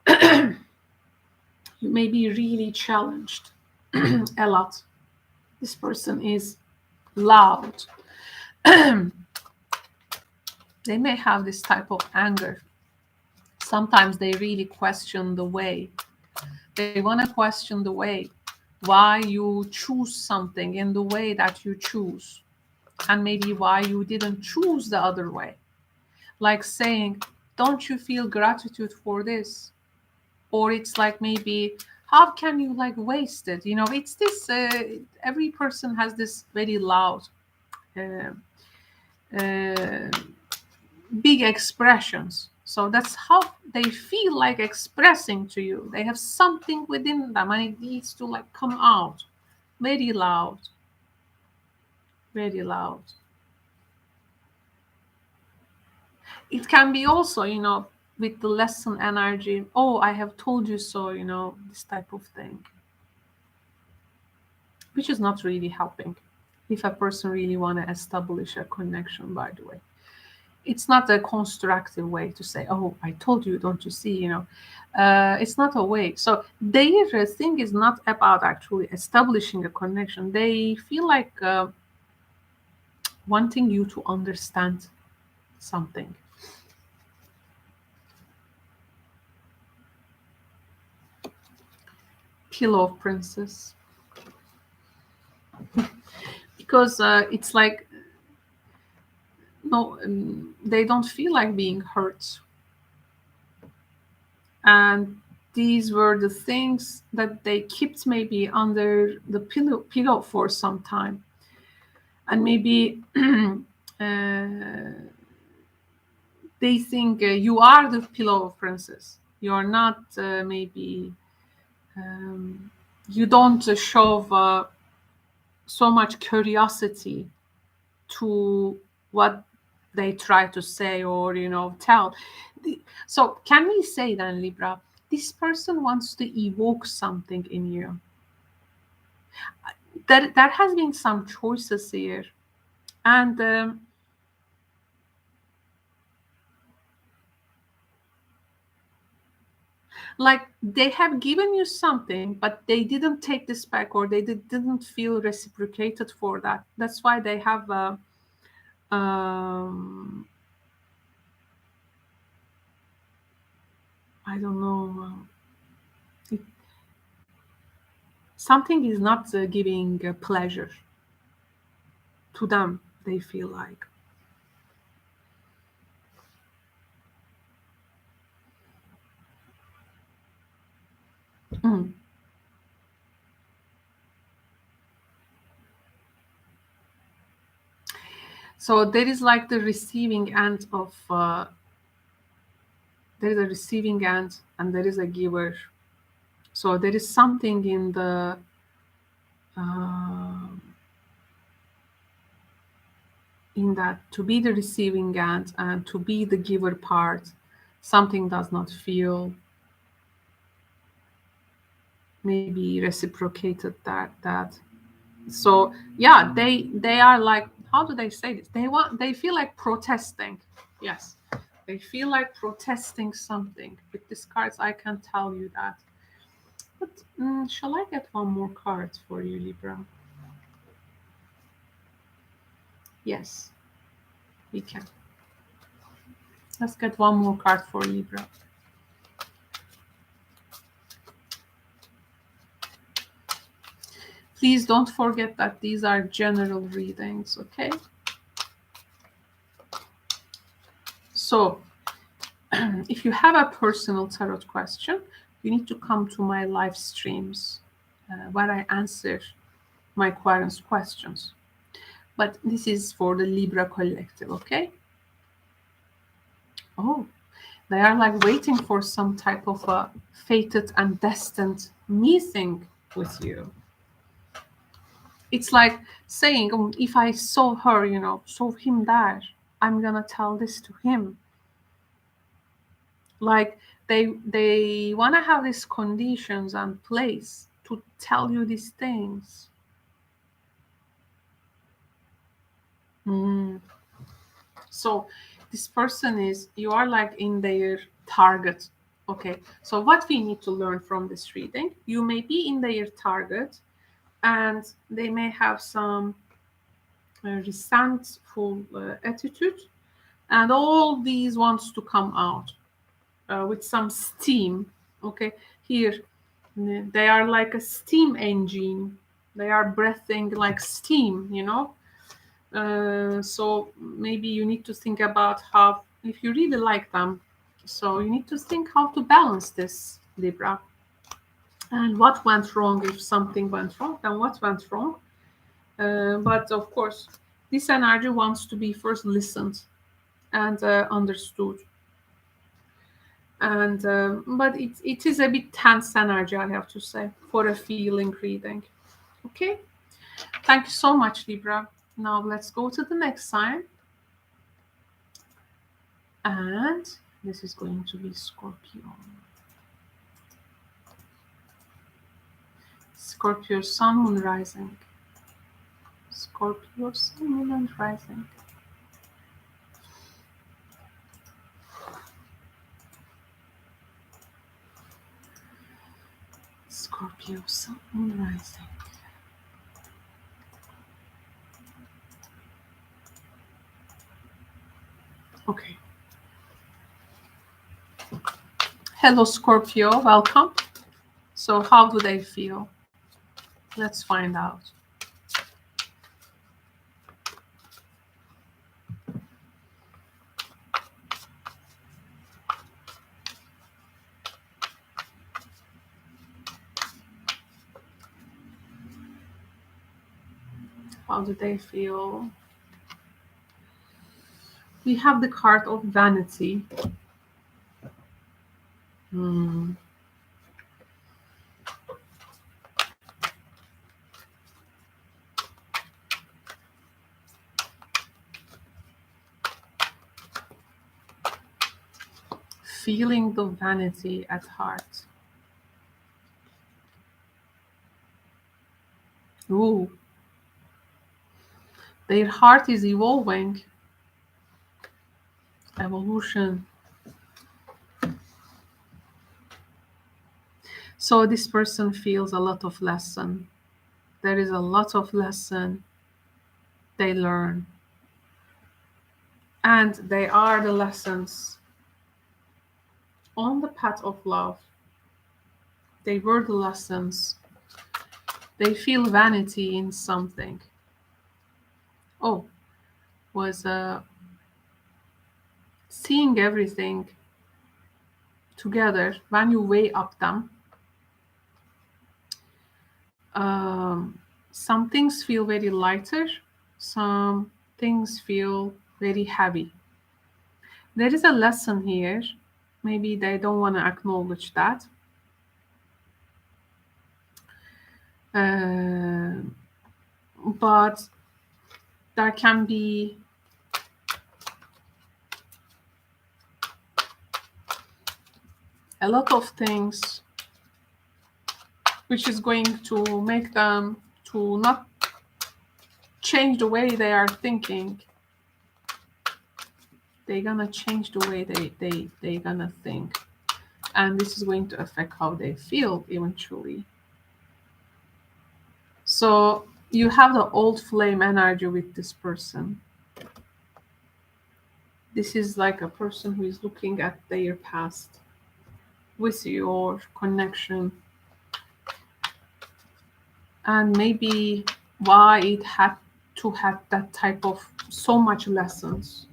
you may be really challenged a lot. This person is loud. They may have this type of anger. Sometimes they really question the way. They want to question the way why you choose something in the way that you choose, and maybe why you didn't choose the other way. Like saying, don't you feel gratitude for this? Or it's like, maybe, how can you like waste it? You know, it's this, every person has this very loud, uh, uh, big expressions. So that's how they feel like expressing to you. They have something within them and it needs to like come out. Very loud. Very loud. It can be also, you know, with the lesson energy. Oh, I have told you so, you know, this type of thing. Which is not really helping if a person really want to establish a connection, by the way. It's not a constructive way to say, oh, I told you, don't you see, you know. It's not a way. So their thing is not about actually establishing a connection. They feel like wanting you to understand something. Pillow princess. Because it's like, no, they don't feel like being hurt. And these were the things that they kept maybe under the pillow for some time. And maybe they think you are the pillow princess. You are not, maybe, you don't show so much curiosity to what they try to say or, you know, tell. So can we say then, Libra, this person wants to evoke something in you? There has been some choices here. And like they have given you something, but they didn't take this back, or they didn't feel reciprocated for that. That's why they have um, I don't know, something is not giving pleasure to them, they feel like. Mm. So there is like the receiving end of there is a receiving end and there is a giver. So there is something in the uh, in that, to be the receiving end and to be the giver part, something does not feel maybe reciprocated, that. So yeah, they are like, how do they say this, they feel like protesting. Yes, they feel like protesting something. With these cards I can tell you that. But shall I get one more card for you, Libra? Yes, we can. Let's get one more card for Libra. Please don't forget that these are general readings, okay? So, if you have a personal tarot question, you need to come to my live streams where I answer my clients' questions. But this is for the Libra collective, okay? Oh, they are like waiting for some type of a fated and destined meeting with you. It's like saying, oh, if I saw her, you know, saw him there, I'm gonna tell this to him. Like they want to have these conditions and place to tell you these things. Mm. So this person is, you are like in their target. Okay, so what we need to learn from this reading, you may be in their target and they may have some resentful attitude, and all these wants to come out with some steam. Okay, here they are like a steam engine, they are breathing like steam, you know. So maybe you need to think about how, if you really like them, so you need to think how to balance this, Libra, and what went wrong. If something went wrong, then what went wrong. But of course, this energy wants to be first listened and understood. And but it is a bit tense energy, I have to say, for a feeling reading. Okay, thank you so much, Libra. Now let's go to the next sign, and this is going to be Scorpio. Scorpio Sun, Moon, Rising. Scorpio Sun, Moon, and Rising. Scorpio Sun, Moon, Rising. Okay. Hello, Scorpio. Welcome. So how do they feel? Let's find out. How do they feel? We have the card of vanity. Feeling the vanity at heart. Ooh. Their heart is evolving. Evolution. So this person feels a lot of lesson. There is a lot of lesson they learn. And they are the lessons on the path of love. They were the lessons. They feel vanity in something. Oh, was seeing everything together. When you weigh up them, some things feel very lighter, some things feel very heavy. There is a lesson here. Maybe they don't want to acknowledge that. But there can be a lot of things which is going to make them to not change the way they are thinking. They're gonna change the way they gonna think, and this is going to affect how they feel eventually. So you have the old flame energy with this person. This is like a person who is looking at their past with your connection, and maybe why it had to have that type of so much lessons.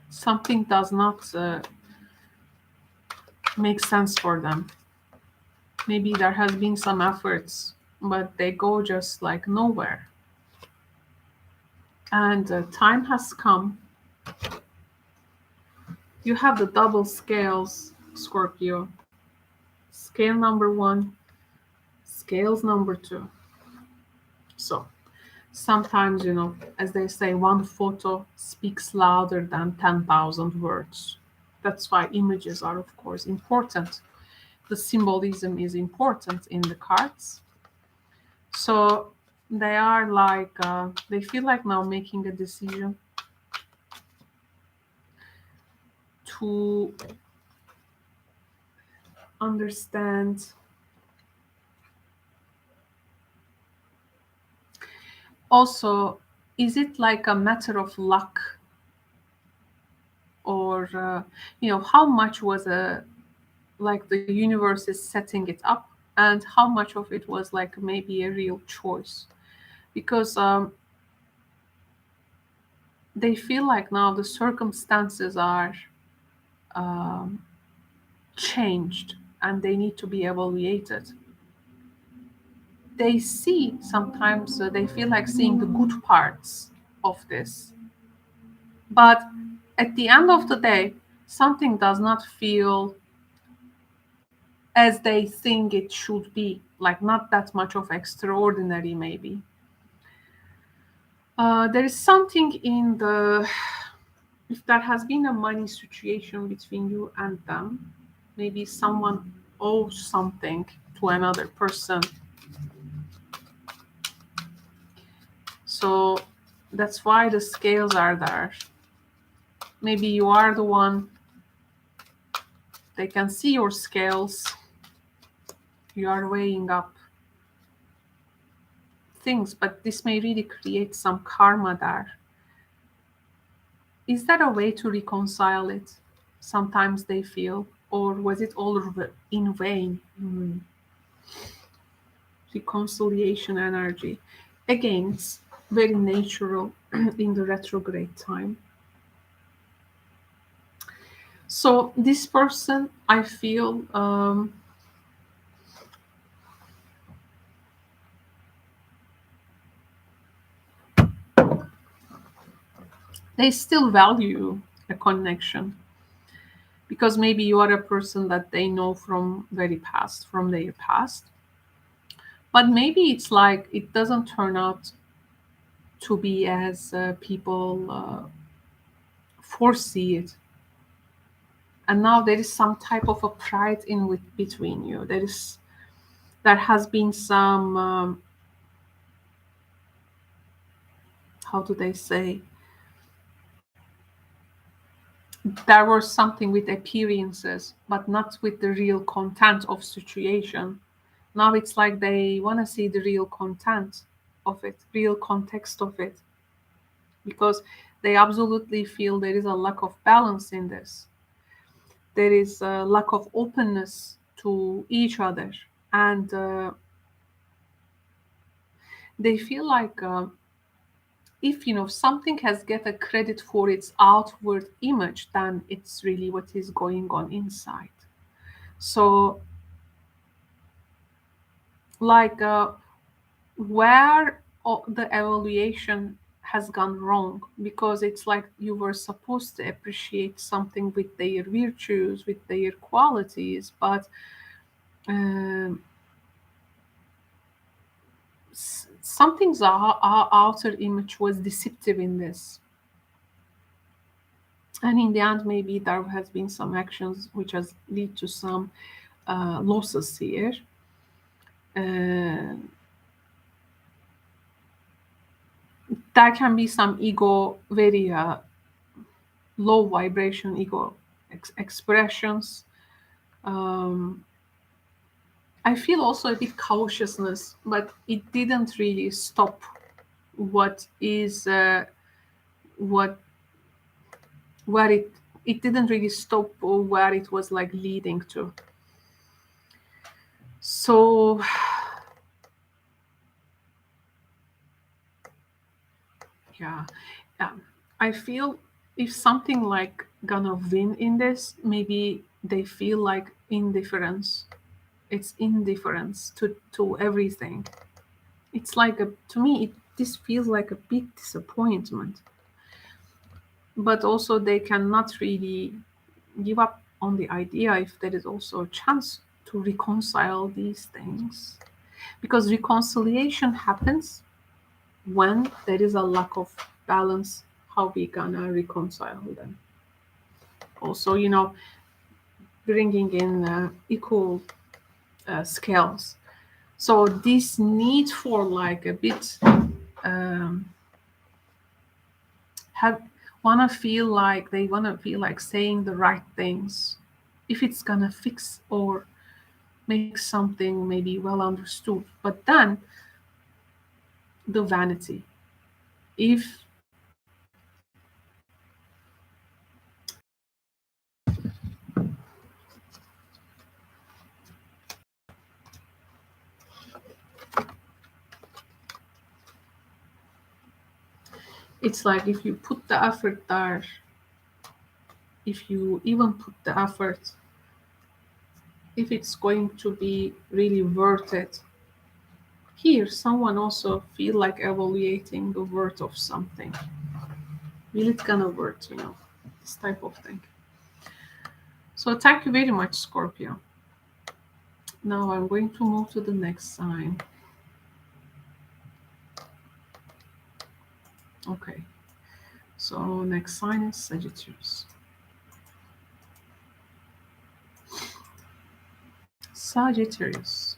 Something does not make sense for them. Maybe there has been some efforts, but they go just like nowhere. And time has come. You have the double scales, Scorpio. Scale number 1, scales number 2. So sometimes, you know, as they say, one photo speaks louder than 10,000 words. That's why images are, of course, important. The symbolism is important in the cards. So They are like, they feel like now making a decision to understand. Also, is it like a matter of luck, or how much was like the universe is setting it up, and how much of it was like maybe a real choice? Because they feel like now the circumstances are um, changed and they need to be evaluated. They see sometimes, they feel like seeing the good parts of this, but at the end of the day, something does not feel as they think it should be, like not that much of extraordinary maybe. There is something in the, if there has been a money situation between you and them, maybe someone owes something to another person. So that's why the scales are there. Maybe you are the one, they can see your scales, you are weighing up things, but this may really create some karma there. Is there a way to reconcile it? Sometimes they feel, or was it all in vain? Reconciliation energy. Again, it's very natural in the retrograde time. So this person, I feel, they still value a connection, because maybe you are a person that they know from very past, from their past. But maybe it's like it doesn't turn out to be as people foresee it. And now there is some type of a pride in with between you. There has been some how do they say, there was something with appearances but not with the real content of situation. Now it's like they want to see the real content of it, real context of it, because they absolutely feel there is a lack of balance in this. There is a lack of openness to each other, and they feel like if something has get a credit for its outward image, then it's really what is going on inside. So like where the evaluation has gone wrong, because it's like you were supposed to appreciate something with their virtues, with their qualities, but um, something's outer image was deceptive in this. And in the end, maybe there has been some actions which has lead to some losses here. Uh, there can be some ego, very low vibration ego expressions. Um, I feel also a bit cautiousness, but it didn't really stop what is what where it didn't really stop where it was like leading to. So yeah, yeah. I feel if something like gonna win in this, maybe they feel like indifference. It's indifference to everything. It's like a, to me this feels like a big disappointment. But also they cannot really give up on the idea if there is also a chance to reconcile these things, because reconciliation happens when there is a lack of balance. How we gonna reconcile them? Also, bringing in equal scales. So this need for like a bit have they wanna feel like saying the right things, if it's gonna fix or make something maybe well understood. But then the vanity, if it's like if you put the effort there, if you even put the effort, if it's going to be really worth it. Here, someone also feel like evaluating the worth of something. Will it gonna work, this type of thing. So thank you very much, Scorpio. Now I'm going to move to the next sign. Okay, so next sign is Sagittarius. Sagittarius.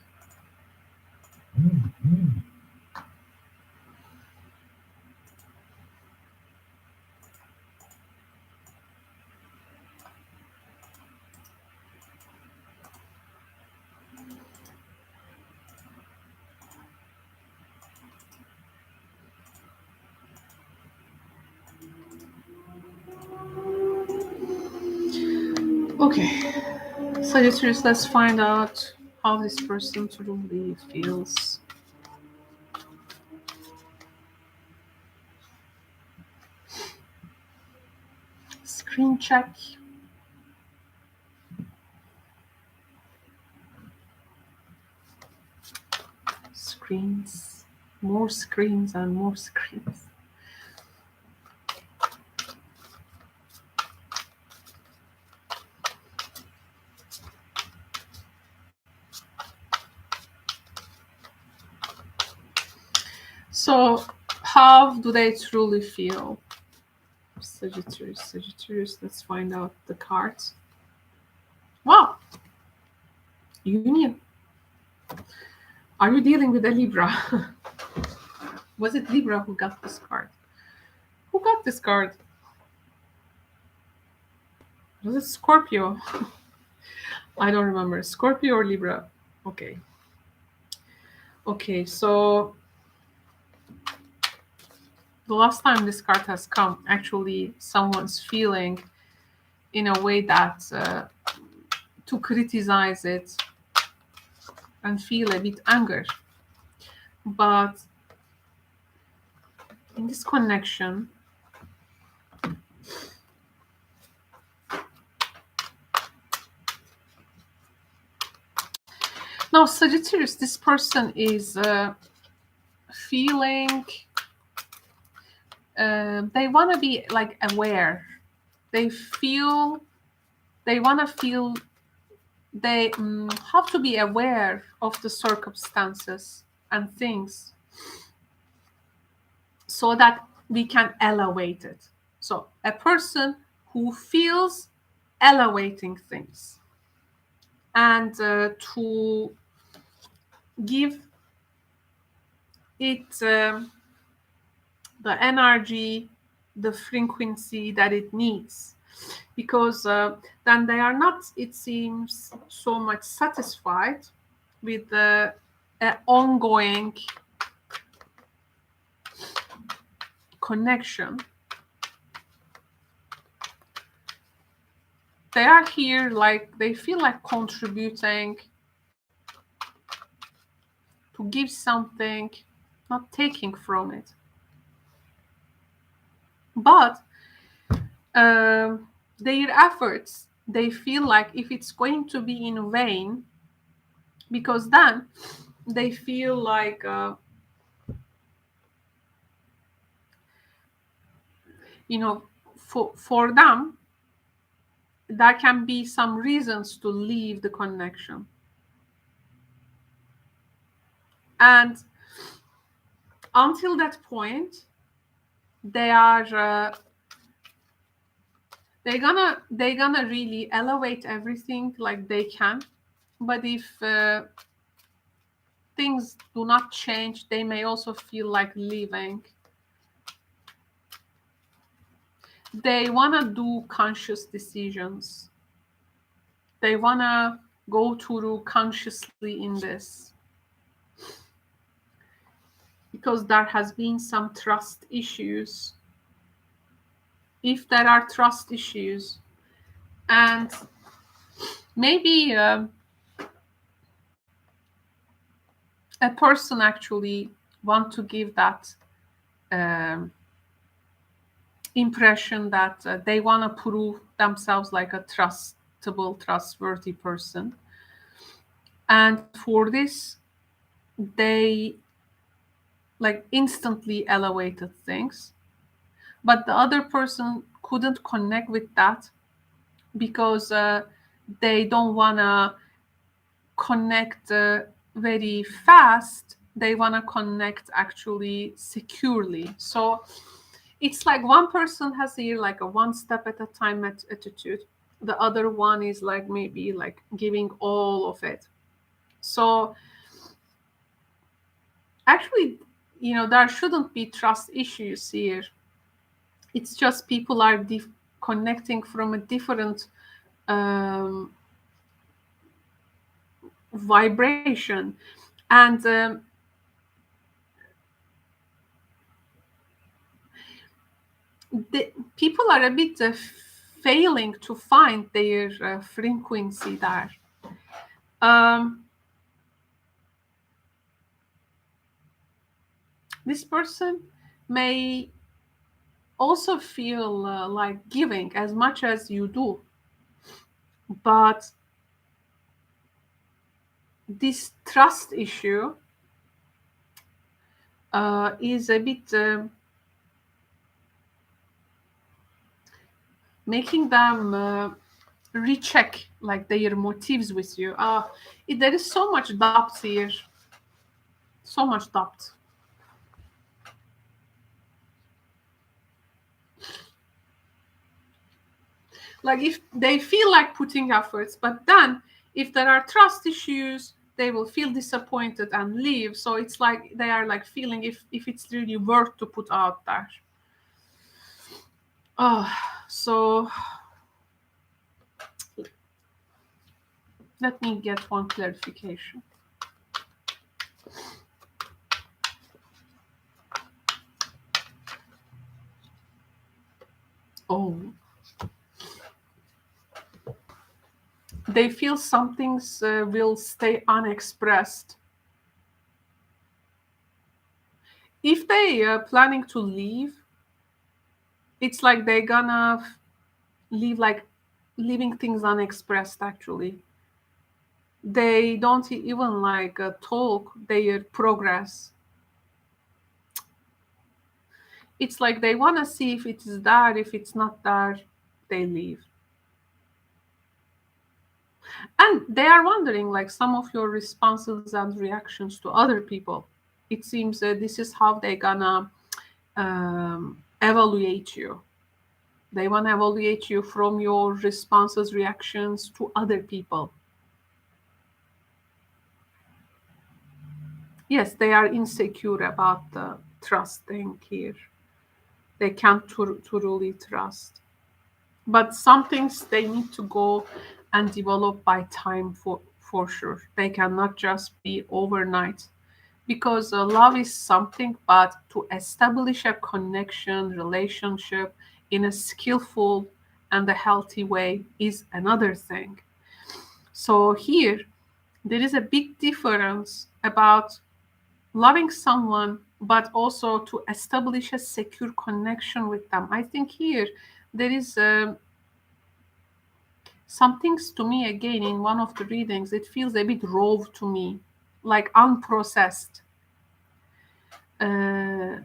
Okay, Sagittarius, let's find out how this person truly feels. Screen check. Screens. More screens and more screens. So, how do they truly feel? Sagittarius, let's find out the cards. Wow! Union. Are you dealing with a Libra? Was it Libra who got this card? Who got this card? Was it Scorpio? I don't remember. Scorpio or Libra? Okay. Okay, so the last time this card has come, actually, someone's feeling in a way that to criticize it and feel a bit anger. But in this connection, now Sagittarius, this person is feeling they want to be like aware. They want to feel they have to be aware of the circumstances and things so that we can elevate it. So a person who feels elevating things and to give it the energy, the frequency that it needs, because then they are not, it seems, so much satisfied with the ongoing connection. They are here like they feel like contributing to give something, not taking from it. But their efforts, they feel like if it's going to be in vain, because then they feel like for them there can be some reasons to leave the connection. And until that point, they are they're gonna really elevate everything like they can. But if things do not change, they may also feel like leaving. They want to do conscious decisions. They want to go through consciously in this, because there has been some trust issues. If there are trust issues, and maybe a person actually want to give that um, impression that they want to prove themselves like a trustable, trustworthy person, and for this they like instantly elevated things, but the other person couldn't connect with that because they don't want to connect very fast. They want to connect actually securely. So it's like one person has here like a one step at a time attitude. The other one is like maybe like giving all of it. So actually, there shouldn't be trust issues here. It's just people are connecting from a different um, vibration, and the people are a bit failing to find their frequency there. Um, this person may also feel like giving as much as you do, but this trust issue is a bit making them recheck like their motives with you. There is so much doubt here, so much doubt. Like if they feel like putting efforts, but then if there are trust issues, they will feel disappointed and leave. So it's like they are like feeling if it's really worth to put out there. So let me get one clarification. Oh, they feel some things will stay unexpressed. If they are planning to leave, it's like they're gonna leave like leaving things unexpressed actually. They don't even like talk their progress. It's like they want to see if it is there. If it's not there, they leave. And they are wondering like some of your responses and reactions to other people. It seems that this is how they're gonna evaluate you. They want to evaluate you from your responses, reactions to other people. Yes, they are insecure about the trust thing here. They can't truly trust. But some things they need to go and develop by time for sure. They cannot just be overnight, because love is something, but to establish a connection, relationship in a skillful and a healthy way is another thing. So here there is a big difference about loving someone but also to establish a secure connection with them. I think here there is some things to me, again, in one of the readings, it feels a bit raw to me, like unprocessed. Uh,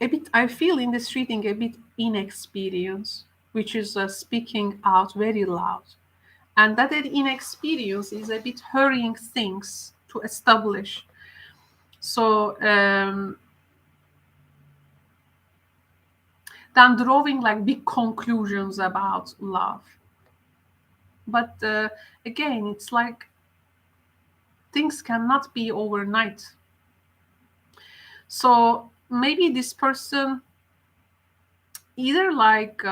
a bit, I feel in this reading a bit inexperience, which is speaking out very loud. And that inexperience is a bit hurrying things to establish. So than drawing like big conclusions about love. But again, it's like things cannot be overnight. So maybe this person either like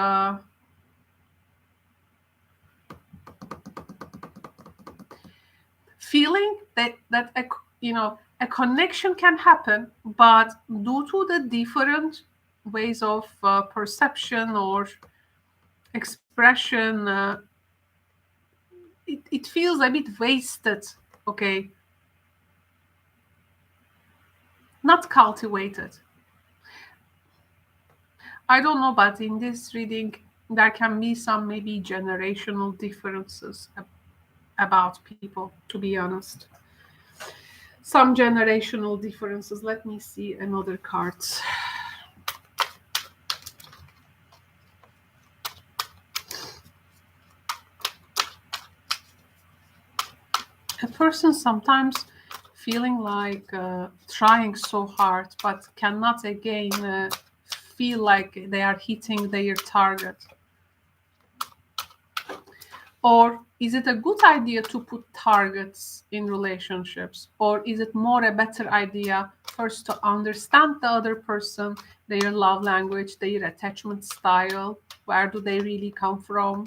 feeling that a connection can happen, but due to the different ways of perception or expression, it feels a bit wasted. Okay, not cultivated. I don't know, but in this reading, there can be some maybe generational differences about people, to be honest. Some generational differences. Let me see another card. A person sometimes feeling like trying so hard, but cannot again feel like they are hitting their target. Or is it a good idea to put targets in relationships? Or is it more a better idea first to understand the other person, their love language, their attachment style? Where do they really come from?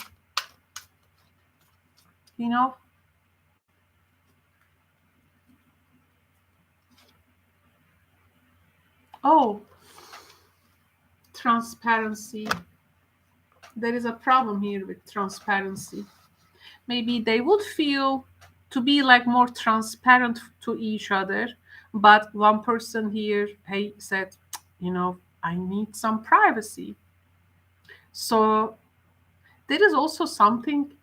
You know? Oh, transparency. There is a problem here with transparency. Maybe they would feel to be like more transparent to each other, but one person here, hey, said, I need some privacy. So there is also something,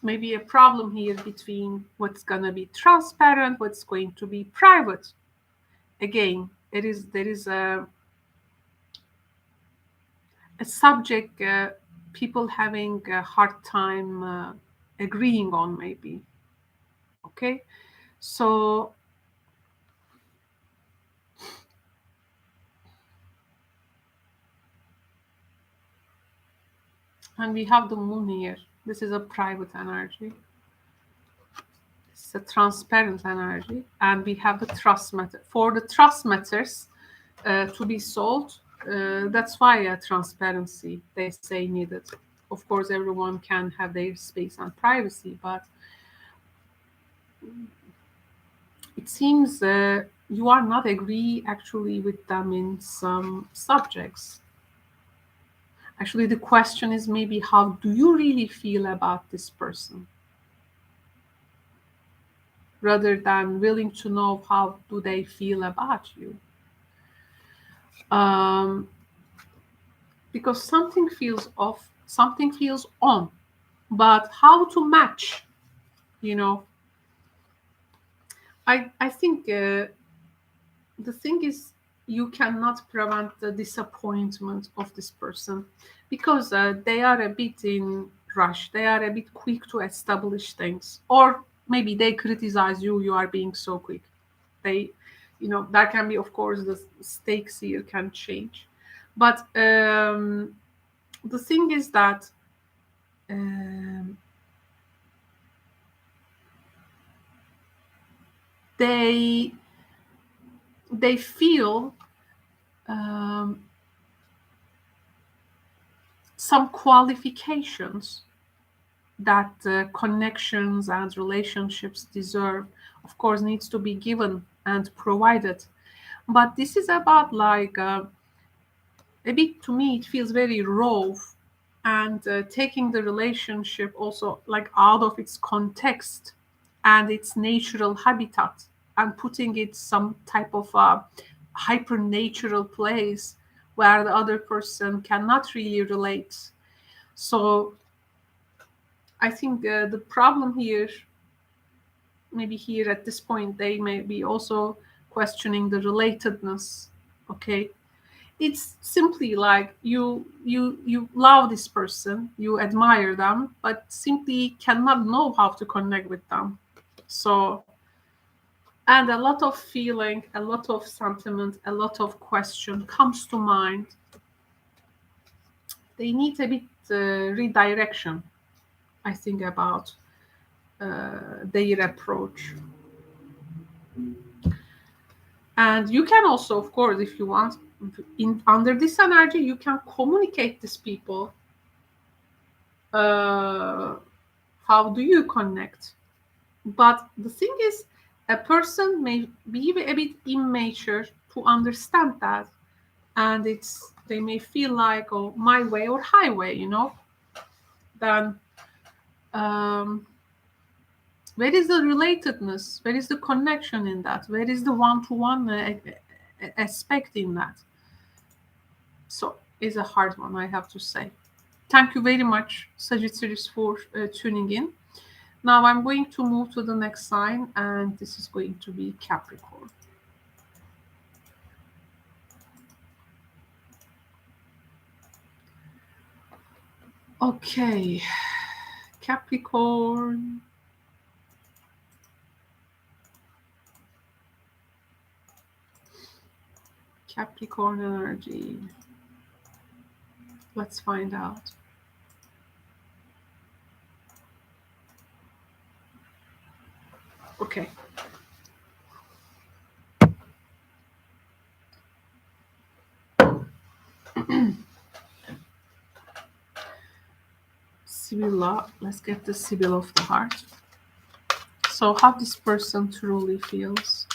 maybe a problem here between what's going to be transparent, what's going to be private. Again, there is a subject people having a hard time agreeing on, maybe. Okay, so and we have the moon here. This is a private energy. It's a transparent energy, and we have the trust matter. For the trust matters to be solved, that's why transparency they say needed. Of course, everyone can have their space and privacy, but it seems you are not agree actually with them in some subjects. Actually, the question is maybe how do you really feel about this person? Rather than willing to know how do they feel about you. Um, because something feels off, something feels on, but how to match, you know. I think the thing is you cannot prevent the disappointment of this person because they are a bit in rush, they are a bit quick to establish things, or maybe they criticize you, you are being so quick. They, that can be, of course, the stakes here can change, but the thing is that um, they they feel um, some qualifications that connections and relationships deserve, of course, needs to be given and provided. But this is about like a bit, to me it feels very raw, and taking the relationship also like out of its context and its natural habitat and putting it some type of a hyper-natural place where the other person cannot really relate. So I think the problem here, maybe here at this point, they may be also questioning the relatedness. Okay, it's simply like you love this person, you admire them, but simply cannot know how to connect with them. So, and a lot of feeling, a lot of sentiment, a lot of question comes to mind. They need a bit redirection, I think, about their approach. And you can also, of course, if you want, under this energy, you can communicate these people. Uh, how do you connect? But the thing is, a person may be a bit immature to understand that, and they may feel like, oh, my way or highway, then um, where is the relatedness? Where is the connection in that? Where is the one-to-one aspect in that? So it's a hard one, I have to say. Thank you very much, Sagittarius, for tuning in. Now I'm going to move to the next sign, and this is going to be Capricorn. Okay, Capricorn. Capricorn energy. Let's find out. Okay. Sibylla. Let's get the Sibyl of the heart. So how this person truly feels.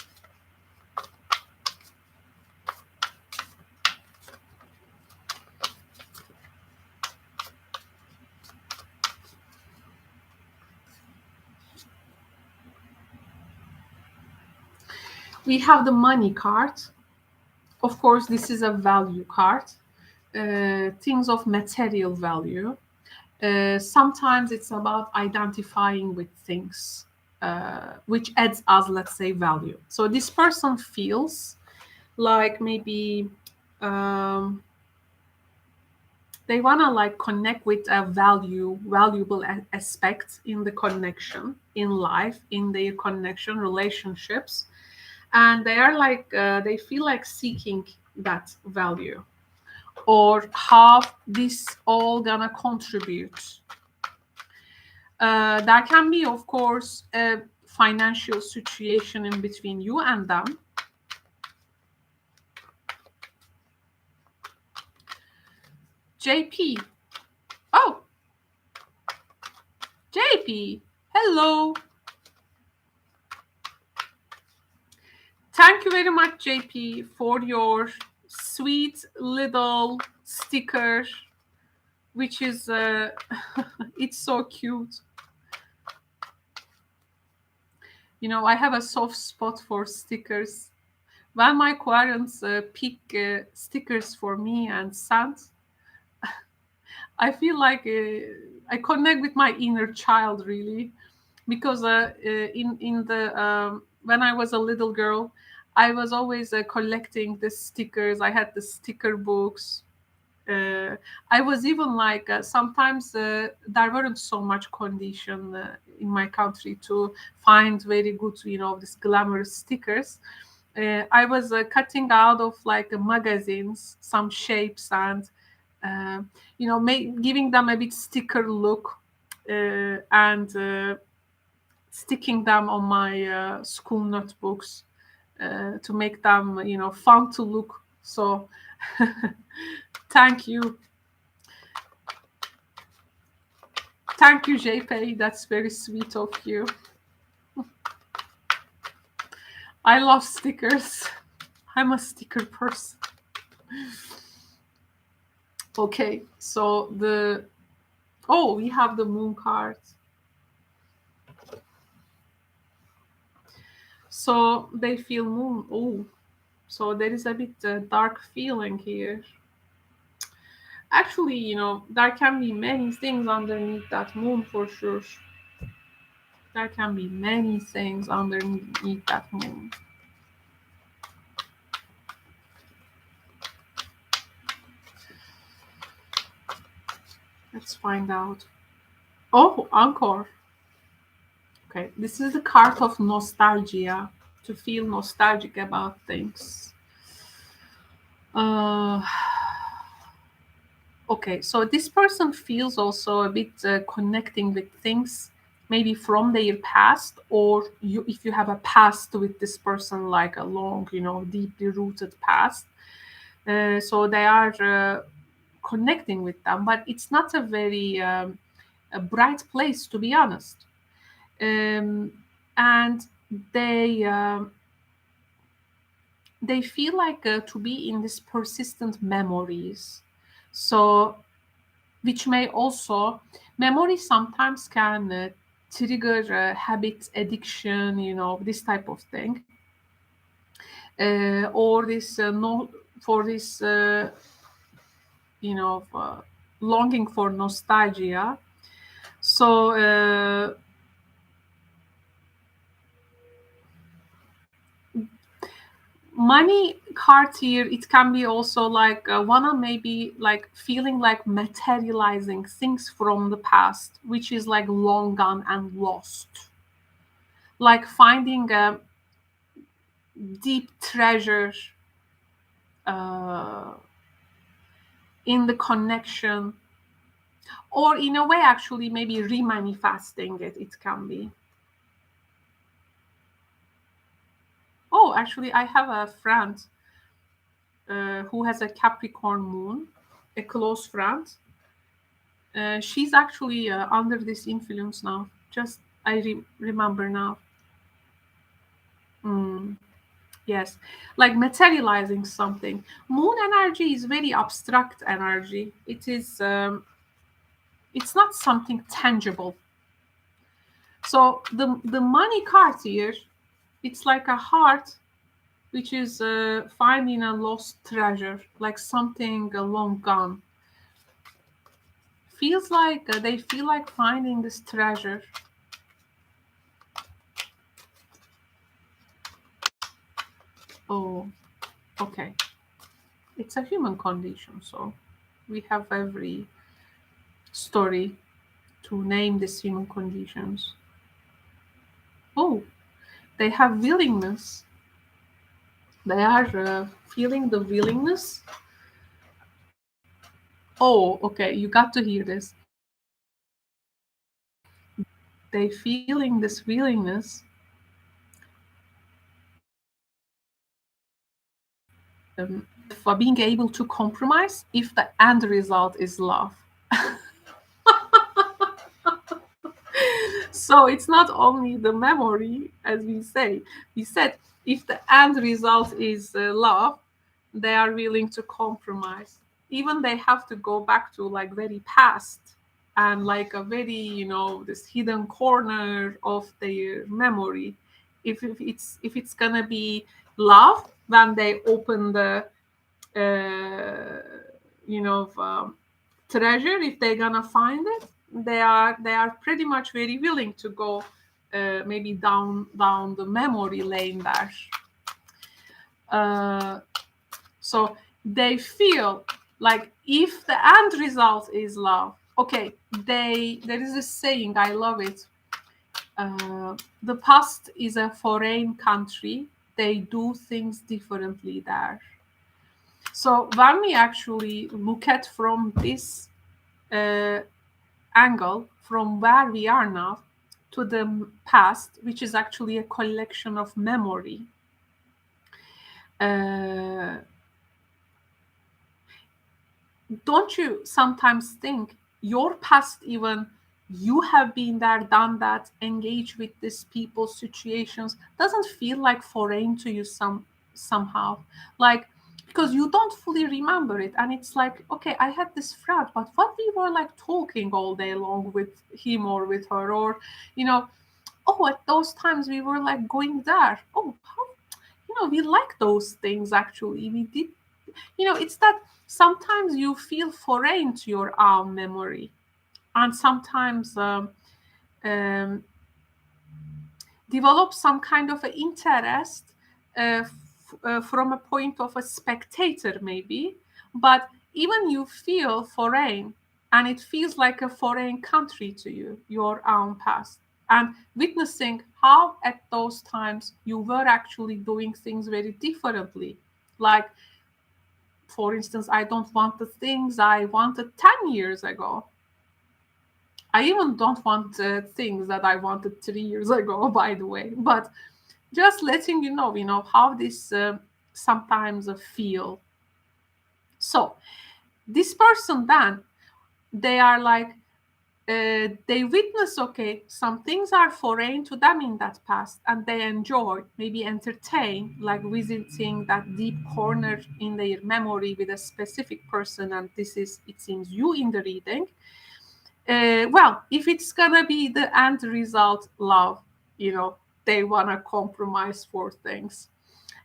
We have the money card. Of course, this is a value card. Things of material value. Sometimes it's about identifying with things which adds us, let's say, value. So this person feels like maybe they want to like connect with a valuable aspect in the connection, in life, in their connection relationships, and they are like they feel like seeking that value, or how this all gonna contribute. There can be, of course, a financial situation in between you and them. JP. Oh, JP. Hello. Thank you very much, JP, for your sweet little sticker, which is, it's so cute. I have a soft spot for stickers. When my parents pick stickers for me and send, I feel like I connect with my inner child, really, because in the when I was a little girl, I was always collecting the stickers. I had the sticker books. I was even like sometimes there weren't so much condition in my country to find very good, this glamorous stickers. I was cutting out of like magazines some shapes and uh, giving them a bit sticker look and sticking them on my school notebooks to make them fun to look. So thank you. Thank you, JP. That's very sweet of you. I love stickers. I'm a sticker person. Okay, so we have the moon card. So they feel moon. Oh, so there is a bit dark feeling here. Actually, there can be many things underneath that moon for sure. There can be many things underneath that moon. Let's find out. Oh, Encore. Okay, this is the card of nostalgia, to feel nostalgic about things. Uh, okay, so this person feels also a bit connecting with things maybe from their past, or you, if you have a past with this person, like a long, deeply rooted past. So they are connecting with them, but it's not a very a bright place, to be honest. um, and they they feel like to be in these persistent memories. So, which may also, memory sometimes can trigger habit addiction, this type of thing, or this no for this longing for nostalgia. So money card here, it can be also like wanna maybe like feeling like materializing things from the past which is like long gone and lost, like finding a deep treasure uh, in the connection, or in a way actually maybe remanifesting it. It can be, oh, actually I have a friend who has a Capricorn moon, a close friend. She's actually under this influence now. Just I remember now. Mm, yes, like materializing something. Moon energy is very abstract energy. It is. It's not something tangible. So the money card here, it's like a heart which is finding a lost treasure, like something long gone. Feels like they feel like finding this treasure. Oh, okay. It's a human condition, so we have every story to name these human conditions. Oh, they have willingness. They are feeling the willingness. Oh, okay, you got to hear this. They feeling this willingness for being able to compromise if the end result is love. So it's not only the memory, as we say. We said if the end result is love, they are willing to compromise. Even they have to go back to like very past and like a very, this hidden corner of their memory. If it's gonna be love, when they open the uh, treasure, if they're gonna find it, they are pretty much very willing to go maybe down the memory lane there. uh, so they feel like if the end result is love, okay, there is a saying, I love it. The past is a foreign country, they do things differently there. So when we actually look at from this uh, angle, from where we are now to the past, which is actually a collection of memory, uh, don't you sometimes think your past, even you have been there, done that, engaged with these people, situations, doesn't feel like foreign to you somehow, like, because you don't fully remember it, and it's like, okay, I had this friend, but what we were like talking all day long with him or with her, or oh, at those times we were like going there, oh, how, we like those things, actually we did, it's that sometimes you feel foreign to your own memory, and sometimes um, develop some kind of an interest from a point of a spectator, maybe, but even you feel foreign, and it feels like a foreign country to you, your own past, and witnessing how at those times you were actually doing things very differently, like, for instance, I don't want the things I wanted 10 years ago. I even don't want things that I wanted 3 years ago, by the way. But just letting you know how this sometimes feel. So this person then, they are like, they witness, okay, some things are foreign to them in that past, and they enjoy, maybe entertain, like visiting that deep corner in their memory with a specific person, and this is, it seems, you in the reading. Well, if it's gonna be the end result, love, they wanna compromise for things.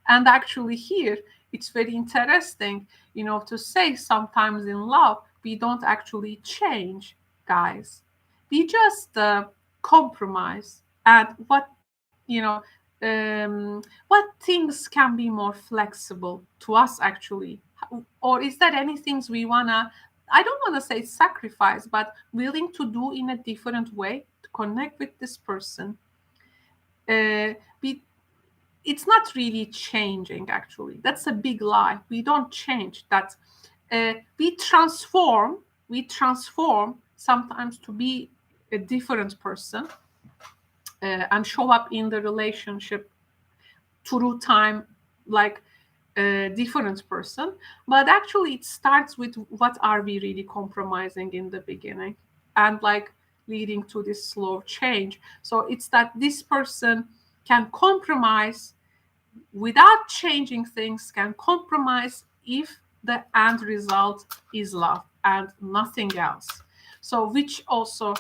And actually here, it's very interesting, to say sometimes in love, we don't actually change, guys. We just compromise. And what things can be more flexible to us, actually? Or is there any things we wanna, I don't want to say sacrifice, but willing to do in a different way to connect with this person? We It's not really changing, actually. That's a big lie. We don't change that. We transform sometimes to be a different person, and show up in the relationship through time like a different person. But actually it starts with, what are we really compromising in the beginning, and like leading to this slow change. So it's that this person can compromise without changing things, can compromise if the end result is love and nothing else. So which also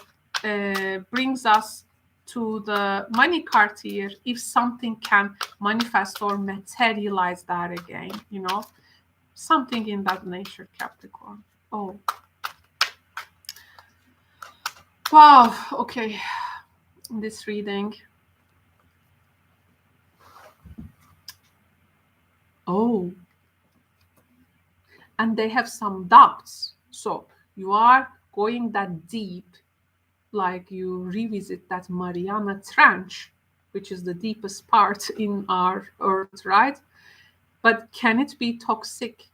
brings us to the money card here. If something can manifest or materialize that again, something in that nature, Capricorn. Oh, wow. Okay, this reading. Oh, and they have some doubts. So you are going that deep, like you revisit that Mariana Trench, which is the deepest part in our earth, right? But can it be toxic?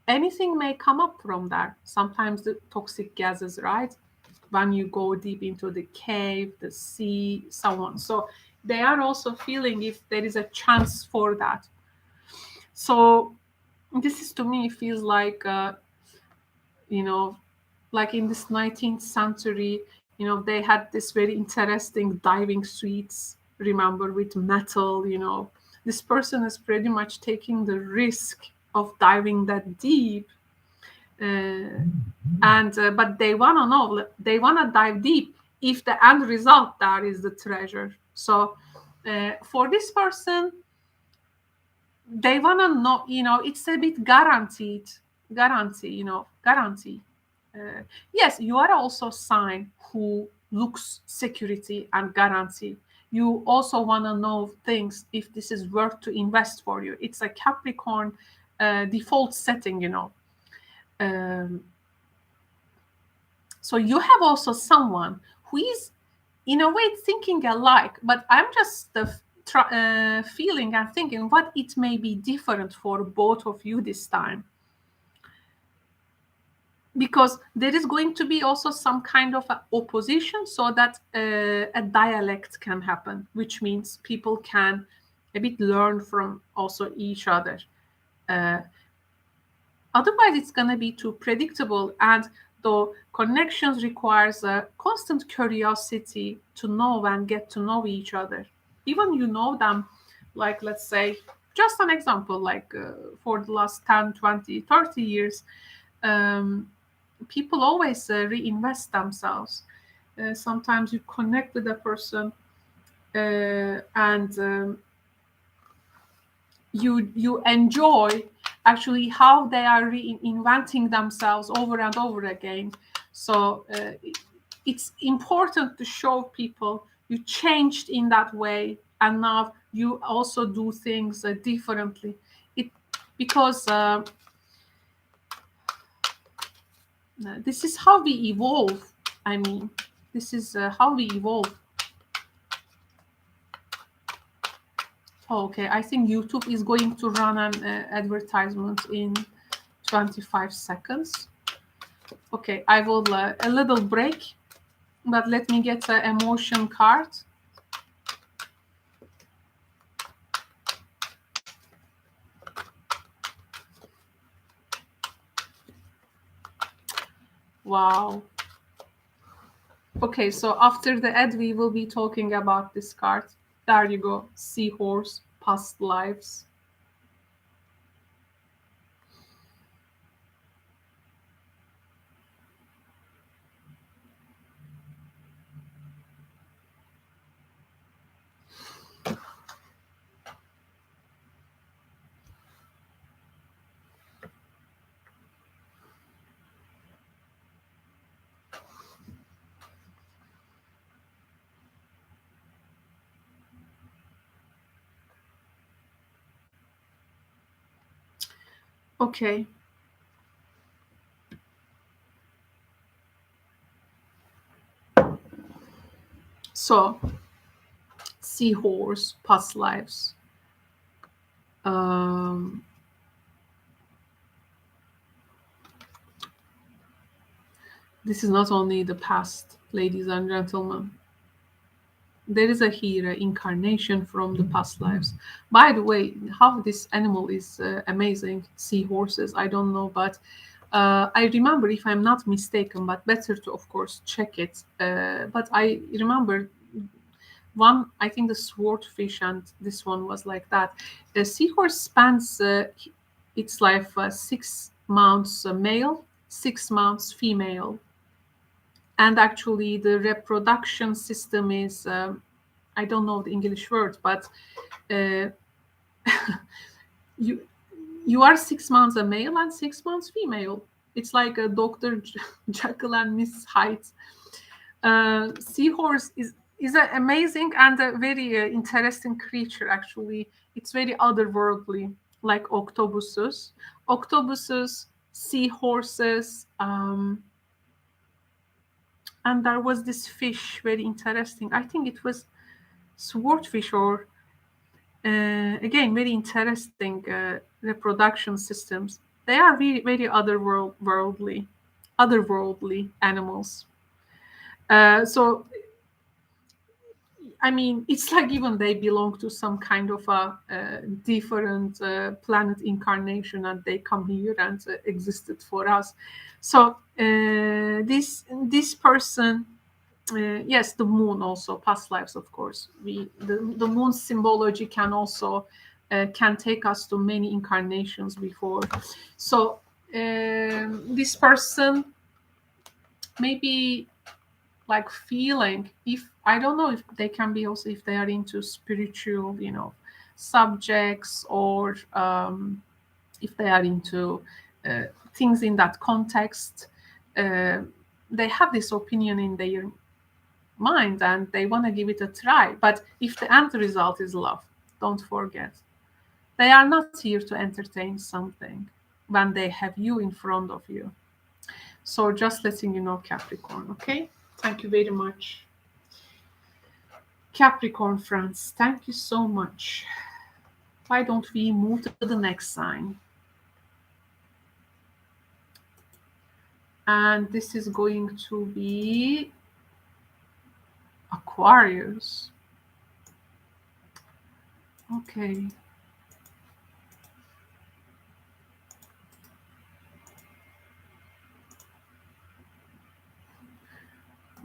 Anything may come up from that. Sometimes the toxic gases, right? When you go deep into the cave, the sea, so on. So they are also feeling if there is a chance for that. So this is, to me, feels like, like in this 19th century, they had this very interesting diving suits, remember, with metal. This person is pretty much taking the risk of diving that deep. And but they want to know, they want to dive deep if the end result there is the treasure. So for this person, they want to know, it's a bit guaranteed, guarantee. Yes, you are also a sign who looks security and guarantee. You also want to know things if this is worth to invest for you. It's a Capricorn default setting. So you have also someone who is, in a way, thinking alike, but I'm just feeling and thinking what it may be different for both of you this time. Because there is going to be also some kind of opposition, so that a dialect can happen, which means people can a bit learn from also each other. Otherwise, it's going to be too predictable, and the connections requires a constant curiosity to know and get to know each other. Even you know them, like, let's say, just an example, like for the last 10, 20, 30 years, people always reinvest themselves. Sometimes you connect with a person, and you enjoy actually how they are reinventing themselves over and over again. So it's important to show people you changed in that way, and now you also do things differently. Because this is how we evolve. I mean, this is how we evolve. Okay, I think YouTube is going to run an advertisement in 25 seconds. Okay, I will a little break. But let me get an emotion card. Wow. Okay, so after the ad, we will be talking about this card. There you go. Seahorse, past lives. Okay. So, seahorse, past lives. Um, this is not only the past, ladies and gentlemen. There is a here incarnation from the past lives. By the way, how this animal is amazing. Seahorses, I don't know, but I remember, if I'm not mistaken, but better to, of course, check it. But I remember one, I think the swordfish, and this one was like that. The seahorse spends its life 6 months male, 6 months female, and actually the reproduction system is I don't know the English word, but uh, you you are 6 months a male and 6 months female. It's like a Dr. Jekyll and Miss Hyde. Seahorse is an amazing and a very interesting creature. Actually, it's very otherworldly, like octopuses, seahorses, and there was this fish, very interesting. I think it was swordfish, or again, very interesting reproduction systems. They are very, very otherworldly animals. So I mean, it's like even they belong to some kind of a different planet incarnation, and they come here and existed for us. So this person, yes, the moon also, past lives, of course. The moon's symbology can also can take us to many incarnations before. So this person maybe like feeling, if I don't know if they can be also, if they are into spiritual, subjects, or if they are into uh, things in that context. uh, they have this opinion in their mind and they want to give it a try. But if the end result is love, don't forget, they are not here to entertain something when they have you in front of you. So just letting you know, Capricorn. Okay, thank you very much, Capricorn friends. Thank you so much. Why don't we move to the next sign? And this is going to be Aquarius. Okay.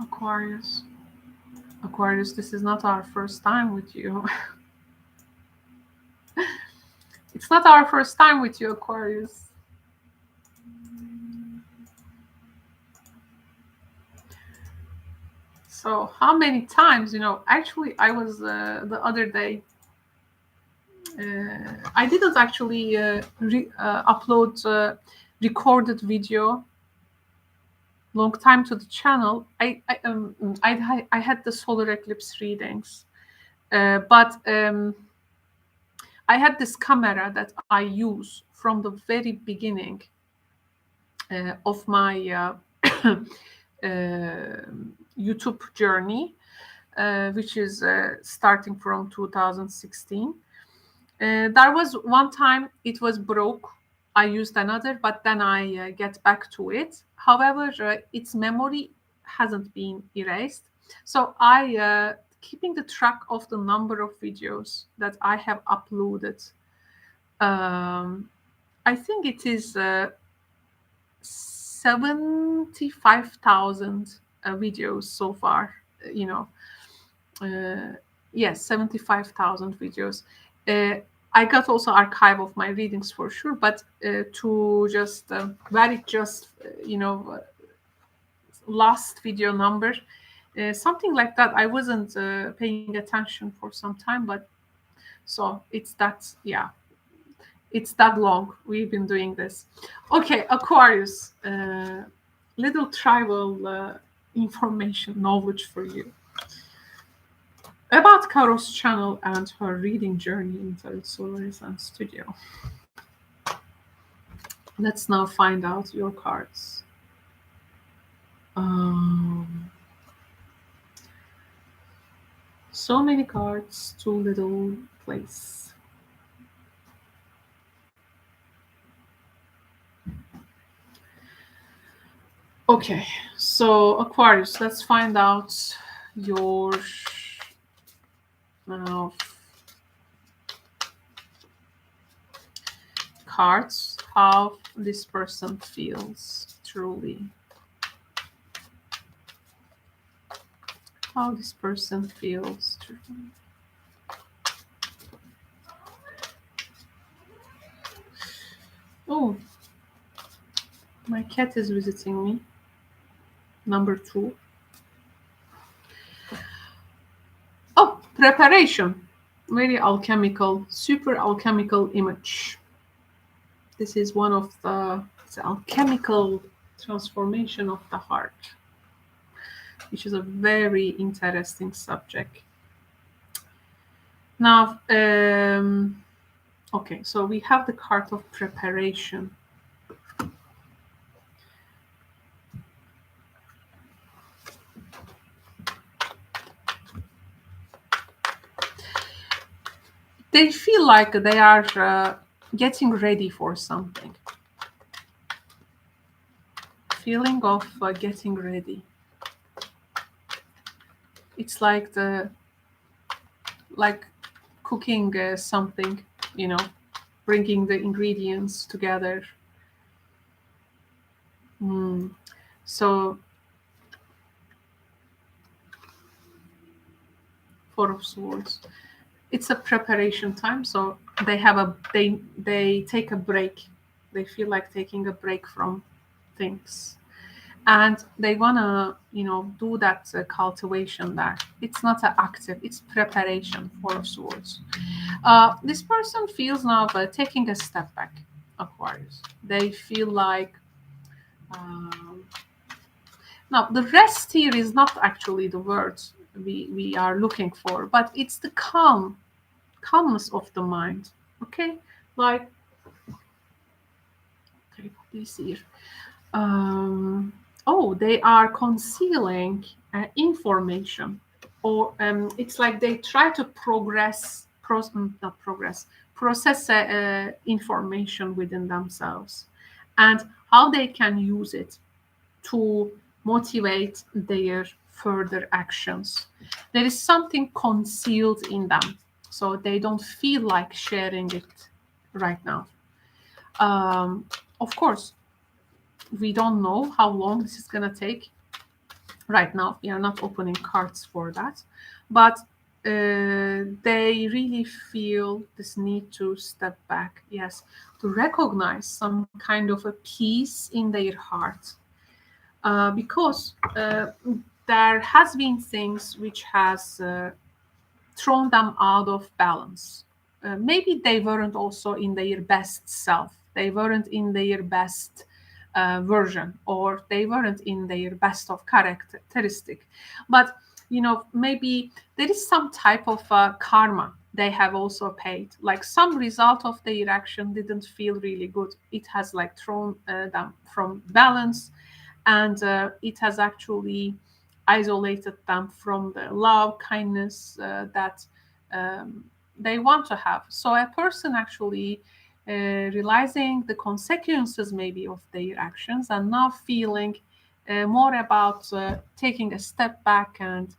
Aquarius. Aquarius, this is not our first time with you. It's not our first time with you, Aquarius. So how many times, actually I was the other day, I didn't actually upload recorded video long time to the channel. I had the solar eclipse readings, but I had this camera that I use from the very beginning of my YouTube journey, which is starting from 2016. There was one time it was broke. I used another, but then I get back to it. However, its memory hasn't been erased. So I keeping the track of the number of videos that I have uploaded. I think it is 75,000 videos so far. You know, yes, 75,000 videos. I got also archive of my readings for sure, but to just where it just last video number, something like that. I wasn't paying attention for some time, but so it's that, yeah, it's that long we've been doing this. Okay, Aquarius, little tribal information knowledge for you about Caro's channel and her reading journey in Tarot Solaris and Studio. Let's now find out your cards. So many cards, too little place. Okay, so Aquarius, let's find out your cards, how this person feels truly. How this person feels truly. Oh, my cat is visiting me. Number 2. Oh, preparation. Very alchemical, super alchemical image. This is one of the alchemical transformation of the heart, which is a very interesting subject. Now, okay, so we have the card of preparation. They feel like they are getting ready for something. Feeling of getting ready. It's like cooking something, bringing the ingredients together. So, 4 of Swords. It's a preparation time, so they take a break. They feel like taking a break from things, and they wanna do that cultivation there. It's not an active, it's preparation. 4 of Swords. This person feels now taking a step back, Aquarius. They feel like now the rest here is not actually the words we are looking for, but it's the calmness of the mind. Okay, like okay, this here. Oh, they are concealing information, or it's like they try to process information within themselves, and how they can use it to motivate their further actions. There is something concealed in them, so they don't feel like sharing it right now. Of course, we don't know how long this is going to take. Right now, we are not opening cards for that, but they really feel this need to step back, yes, to recognize some kind of a peace in their heart, because there has been things which has thrown them out of balance. Maybe they weren't also in their best self. They weren't in their best version, or they weren't in their best of characteristic. But maybe there is some type of karma they have also paid. Like some result of their action didn't feel really good. It has like thrown them from balance, and it has actually isolated them from the love, kindness that they want to have. So a person actually realizing the consequences maybe of their actions, and now feeling more about taking a step back and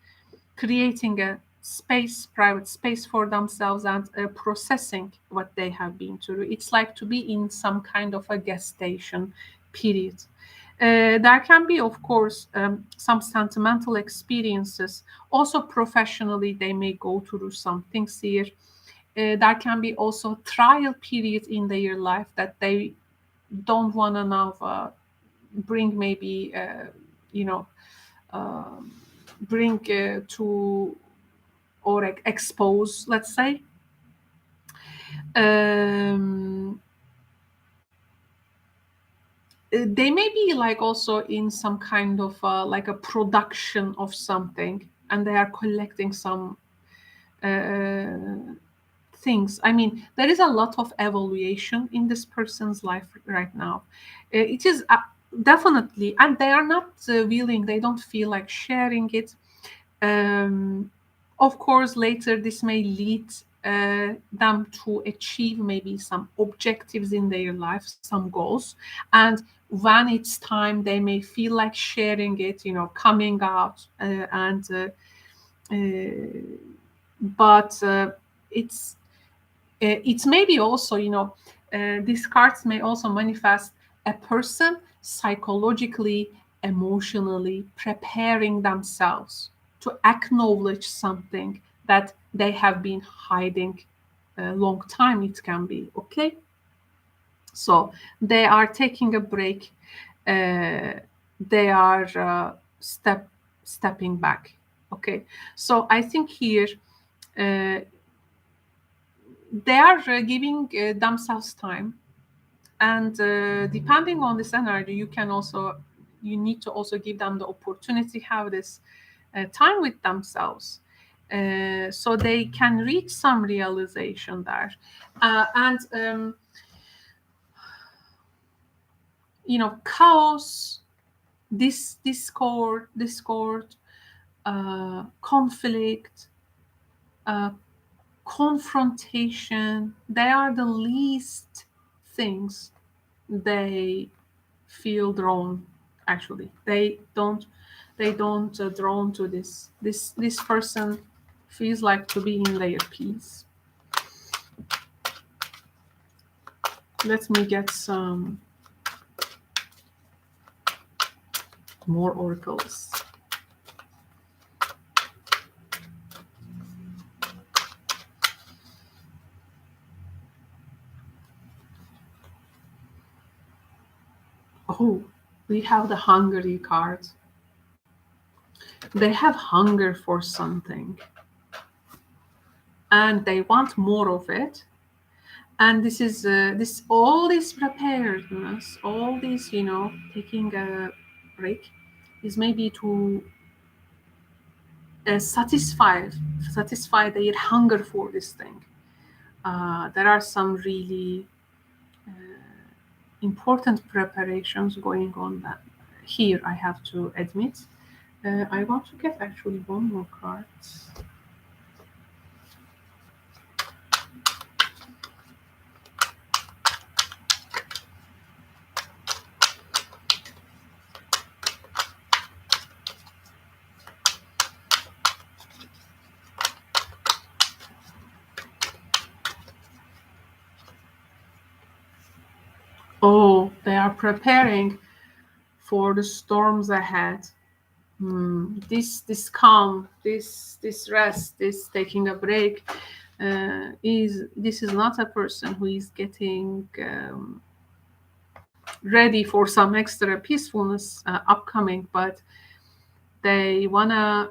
creating a space, private space for themselves, and processing what they have been through. It's like to be in some kind of a gestation period. There can be, of course, some sentimental experiences. Also, professionally, they may go through some things here. There can be also trial periods in their life that they don't want to now bring, maybe, you know, bring to, or expose, let's say. Um, they may be like also in some kind of like a production of something, and they are collecting some uh, things. I mean, there is a lot of evaluation in this person's life right now. It is definitely, and they are not willing, they don't feel like sharing it. Um, of course, later this may lead them to achieve maybe some objectives in their life, some goals. And when it's time, they may feel like sharing it, coming out. But it's maybe also, these cards may also manifest a person psychologically, emotionally preparing themselves to acknowledge something that they have been hiding a long time. It can be, okay? So they are taking a break. They are stepping back. Okay. So I think here uh, they are giving themselves time, and depending on this energy, you need to also give them the opportunity, have this time with themselves, so they can reach some realization there. And chaos, discord, conflict, uh, confrontation, they are the least things they feel drawn. Actually, they don't drawn to this person feels like to be in their peace. Let me get some more oracles. Oh, we have the hungry card. They have hunger for something, and they want more of it. And this is this all this preparedness, all this, taking a break, is maybe to satisfy their hunger for this thing. There are some really important preparations going on that here, I have to admit. I want to get actually one more card. Oh, they are preparing for the storms ahead. This calm, this rest, this taking a break, is not a person who is getting ready for some extra peacefulness upcoming, but they wanna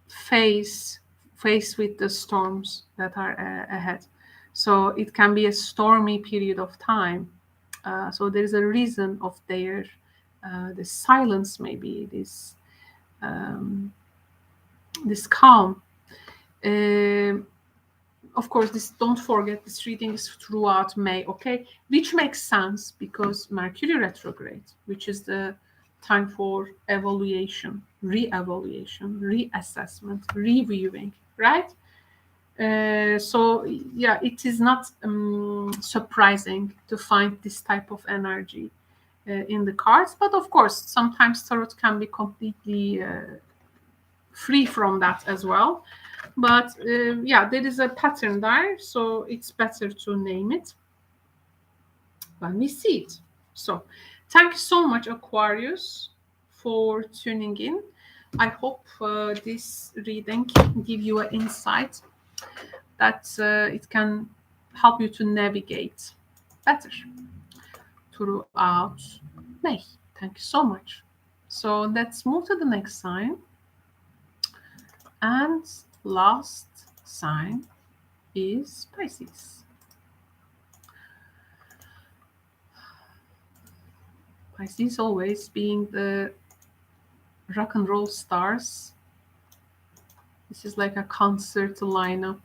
face with the storms that are ahead. So it can be a stormy period of time. So there is a reason of their the silence, maybe this calm. Of course, this, don't forget, this reading is throughout May, okay? Which makes sense because Mercury retrograde, which is the time for evaluation, re-evaluation, reassessment, reviewing, right? So yeah, it is not surprising to find this type of energy in the cards. But of course, sometimes tarot can be completely free from that as well. But yeah, there is a pattern there, so it's better to name it when we see it. So thank you so much, Aquarius, for tuning in. I hope this reading give you an insight that it can help you to navigate better throughout May. Thank you so much. So let's move to the next sign. And last sign is Pisces. Pisces always being the rock and roll stars. This is like a concert lineup.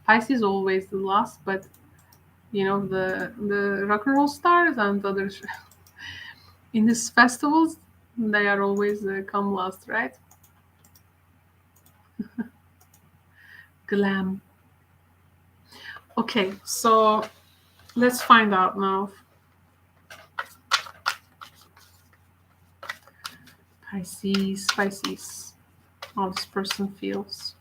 Pisces always the last, but you know, the rock and roll stars and others in these festivals, they are always come last, right? Glam. Okay, so let's find out now. Pisces, how this person feels.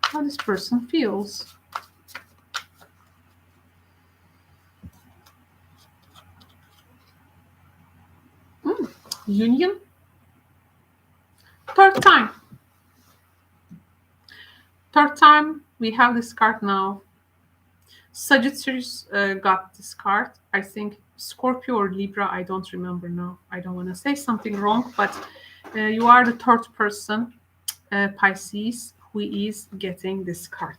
How this person feels. Union. Third time we have this card now. Sagittarius got this card. I think Scorpio or Libra, I don't remember now. I don't want to say something wrong, but you are the third person, Pisces, who is getting this card.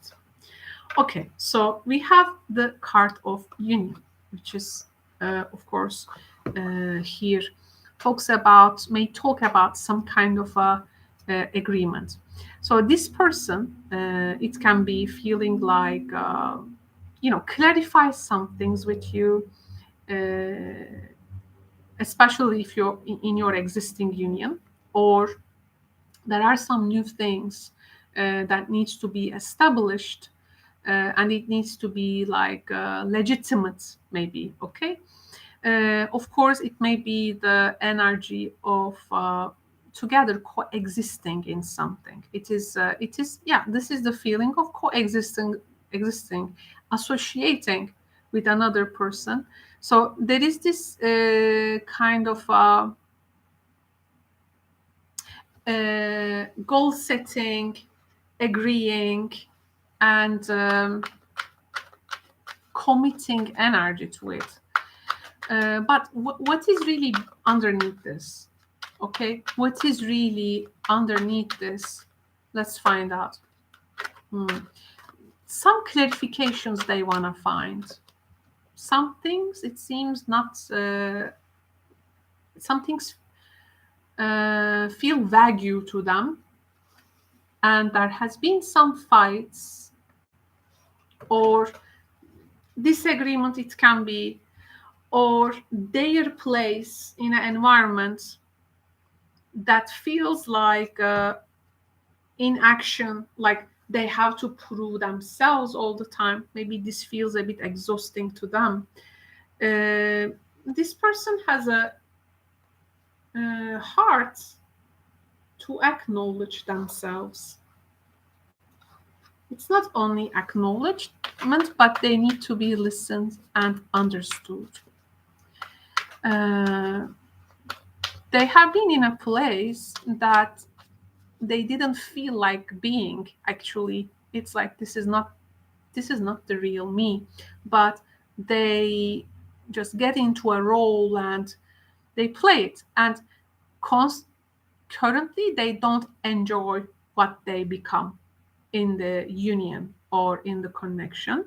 Okay, so we have the card of union, which is, of course, here may talk about some kind of a agreement. So this person, it can be feeling like, clarify some things with you, especially if you're in your existing union, or there are some new things that needs to be established, and it needs to be like legitimate, maybe. Okay. Of course, it may be the energy of together coexisting in something. It is, yeah, this is the feeling of existing, associating with another person. So there is this kind of goal setting, agreeing, and committing energy to it. But what is really underneath this? Okay, what is really underneath this? Let's find out. Some clarifications they want to find. Some things, it seems, not. Some things feel vague to them, and there has been some fights or disagreement. It can be, or their place in an environment that feels like inaction, like they have to prove themselves all the time. Maybe this feels a bit exhausting to them. This person has a heart to acknowledge themselves. It's not only acknowledgement, but they need to be listened and understood. They have been in a place that they didn't feel like being. Actually, it's like this is not the real me, but they just get into a role and they play it, and currently they don't enjoy what they become in the union or in the connection.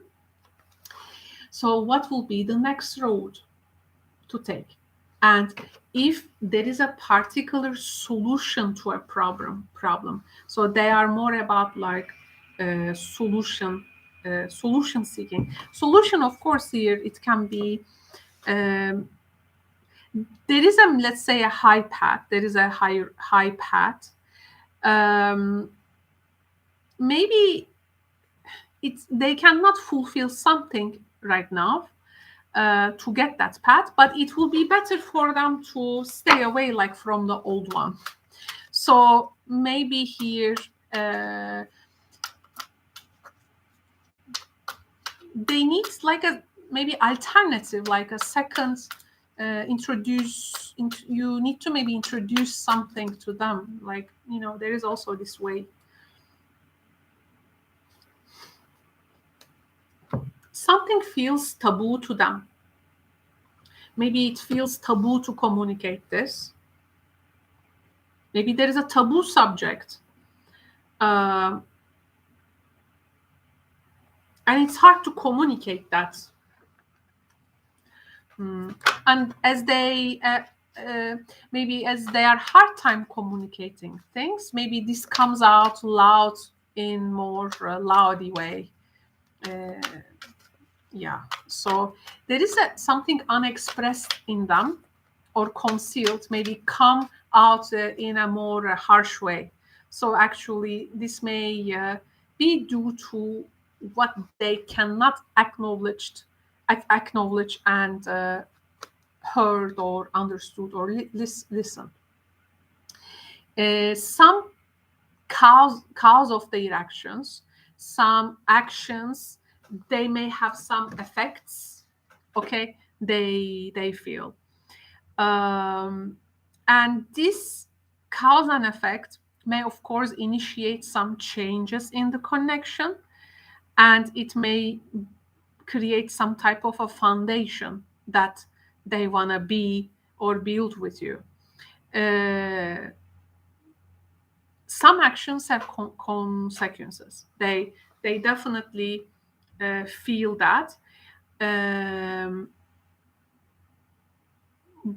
So what will be the next road to take? And if there is a particular solution to a problem, so they are more about like solution seeking. Solution, of course, here it can be there is a, let's say, a high path. There is a high path. Maybe they cannot fulfill something right now to get that path, but it will be better for them to stay away like from the old one. So maybe here they need like a maybe alternative, like a second you need to maybe introduce something to them, like, you know, there is also this way. Something feels taboo to them. Maybe it feels taboo to communicate this. Maybe there is a taboo subject. And it's hard to communicate that. And as they maybe as they are hard time communicating things, maybe this comes out loud in more loudy way. Yeah, so there is something unexpressed in them or concealed, maybe come out in a more harsh way. So actually this may be due to what they cannot acknowledge and heard or understood or listen. Some cause of their actions, some actions, they may have some effects, okay, they feel. And this cause and effect may, of course, initiate some changes in the connection, and it may create some type of a foundation that they want to be or build with you. Some actions have consequences. They definitely feel that.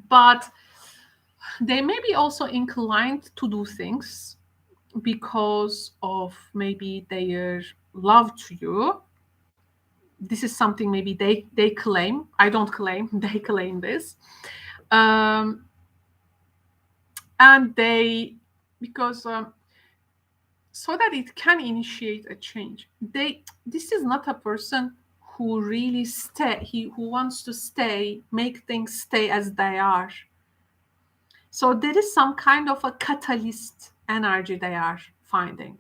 But they may be also inclined to do things because of maybe their love to you. This is something maybe they claim. I don't claim. They claim this. And they, because so that it can initiate a change. This is not a person who really who wants to stay, make things stay as they are. So there is some kind of a catalyst energy they are finding.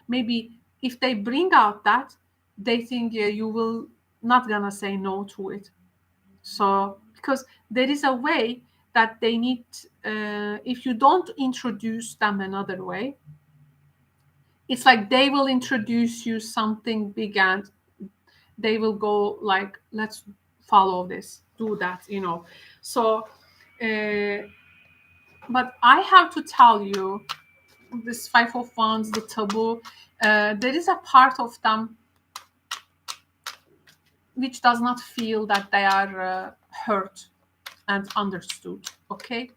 Maybe if they bring out that, they think you will not gonna say no to it. So because there is a way that they need, if you don't introduce them another way, it's like they will introduce you something big and they will go like, let's follow this, do that, you know. So but I have to tell you, this Five of Wands, the taboo, there is a part of them which does not feel that they are heard and understood, okay.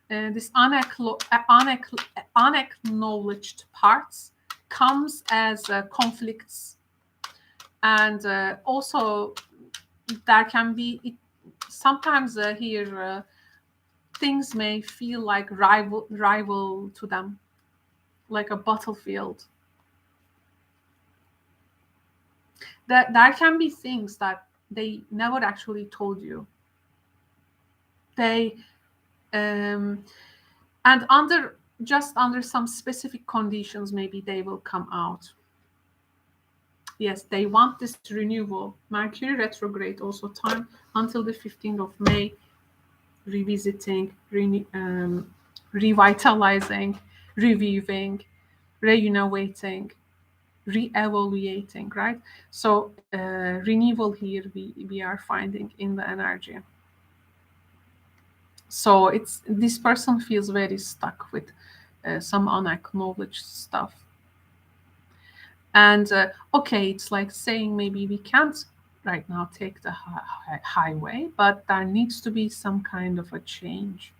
This unacknowledged parts comes as conflicts, and also there can be sometimes here things may feel like rival to them, like a battlefield. That there can be things that they never actually told you. They and under some specific conditions, maybe they will come out. Yes, they want this renewal. Mercury retrograde also time until the 15th of May, revisiting, revitalizing, reviewing, reuniting, re-evaluating, right? So renewal here we are finding in the energy. So it's, this person feels very stuck with some unacknowledged stuff. And okay, it's like saying maybe we can't right now take the highway, but there needs to be some kind of a change.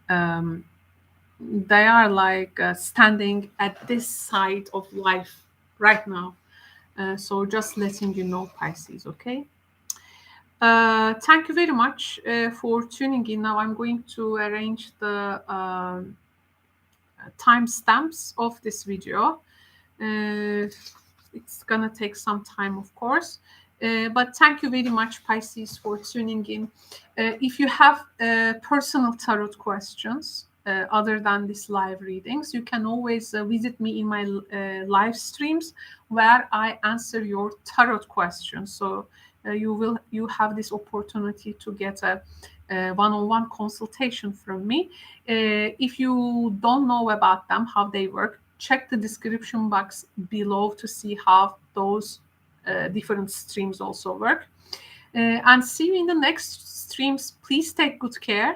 They are like standing at this side of life right now. So just letting you know, Pisces, okay? Thank you very much for tuning in. Now I'm going to arrange the timestamps of this video. it's gonna take some time, of course. But thank you very much, Pisces, for tuning in. If you have personal tarot questions other than these live readings, you can always visit me in my live streams where I answer your tarot questions. So you have this opportunity to get a one-on-one consultation from me. If you don't know about them, how they work, check the description box below to see how those different streams also work. And see you in the next streams. Please take good care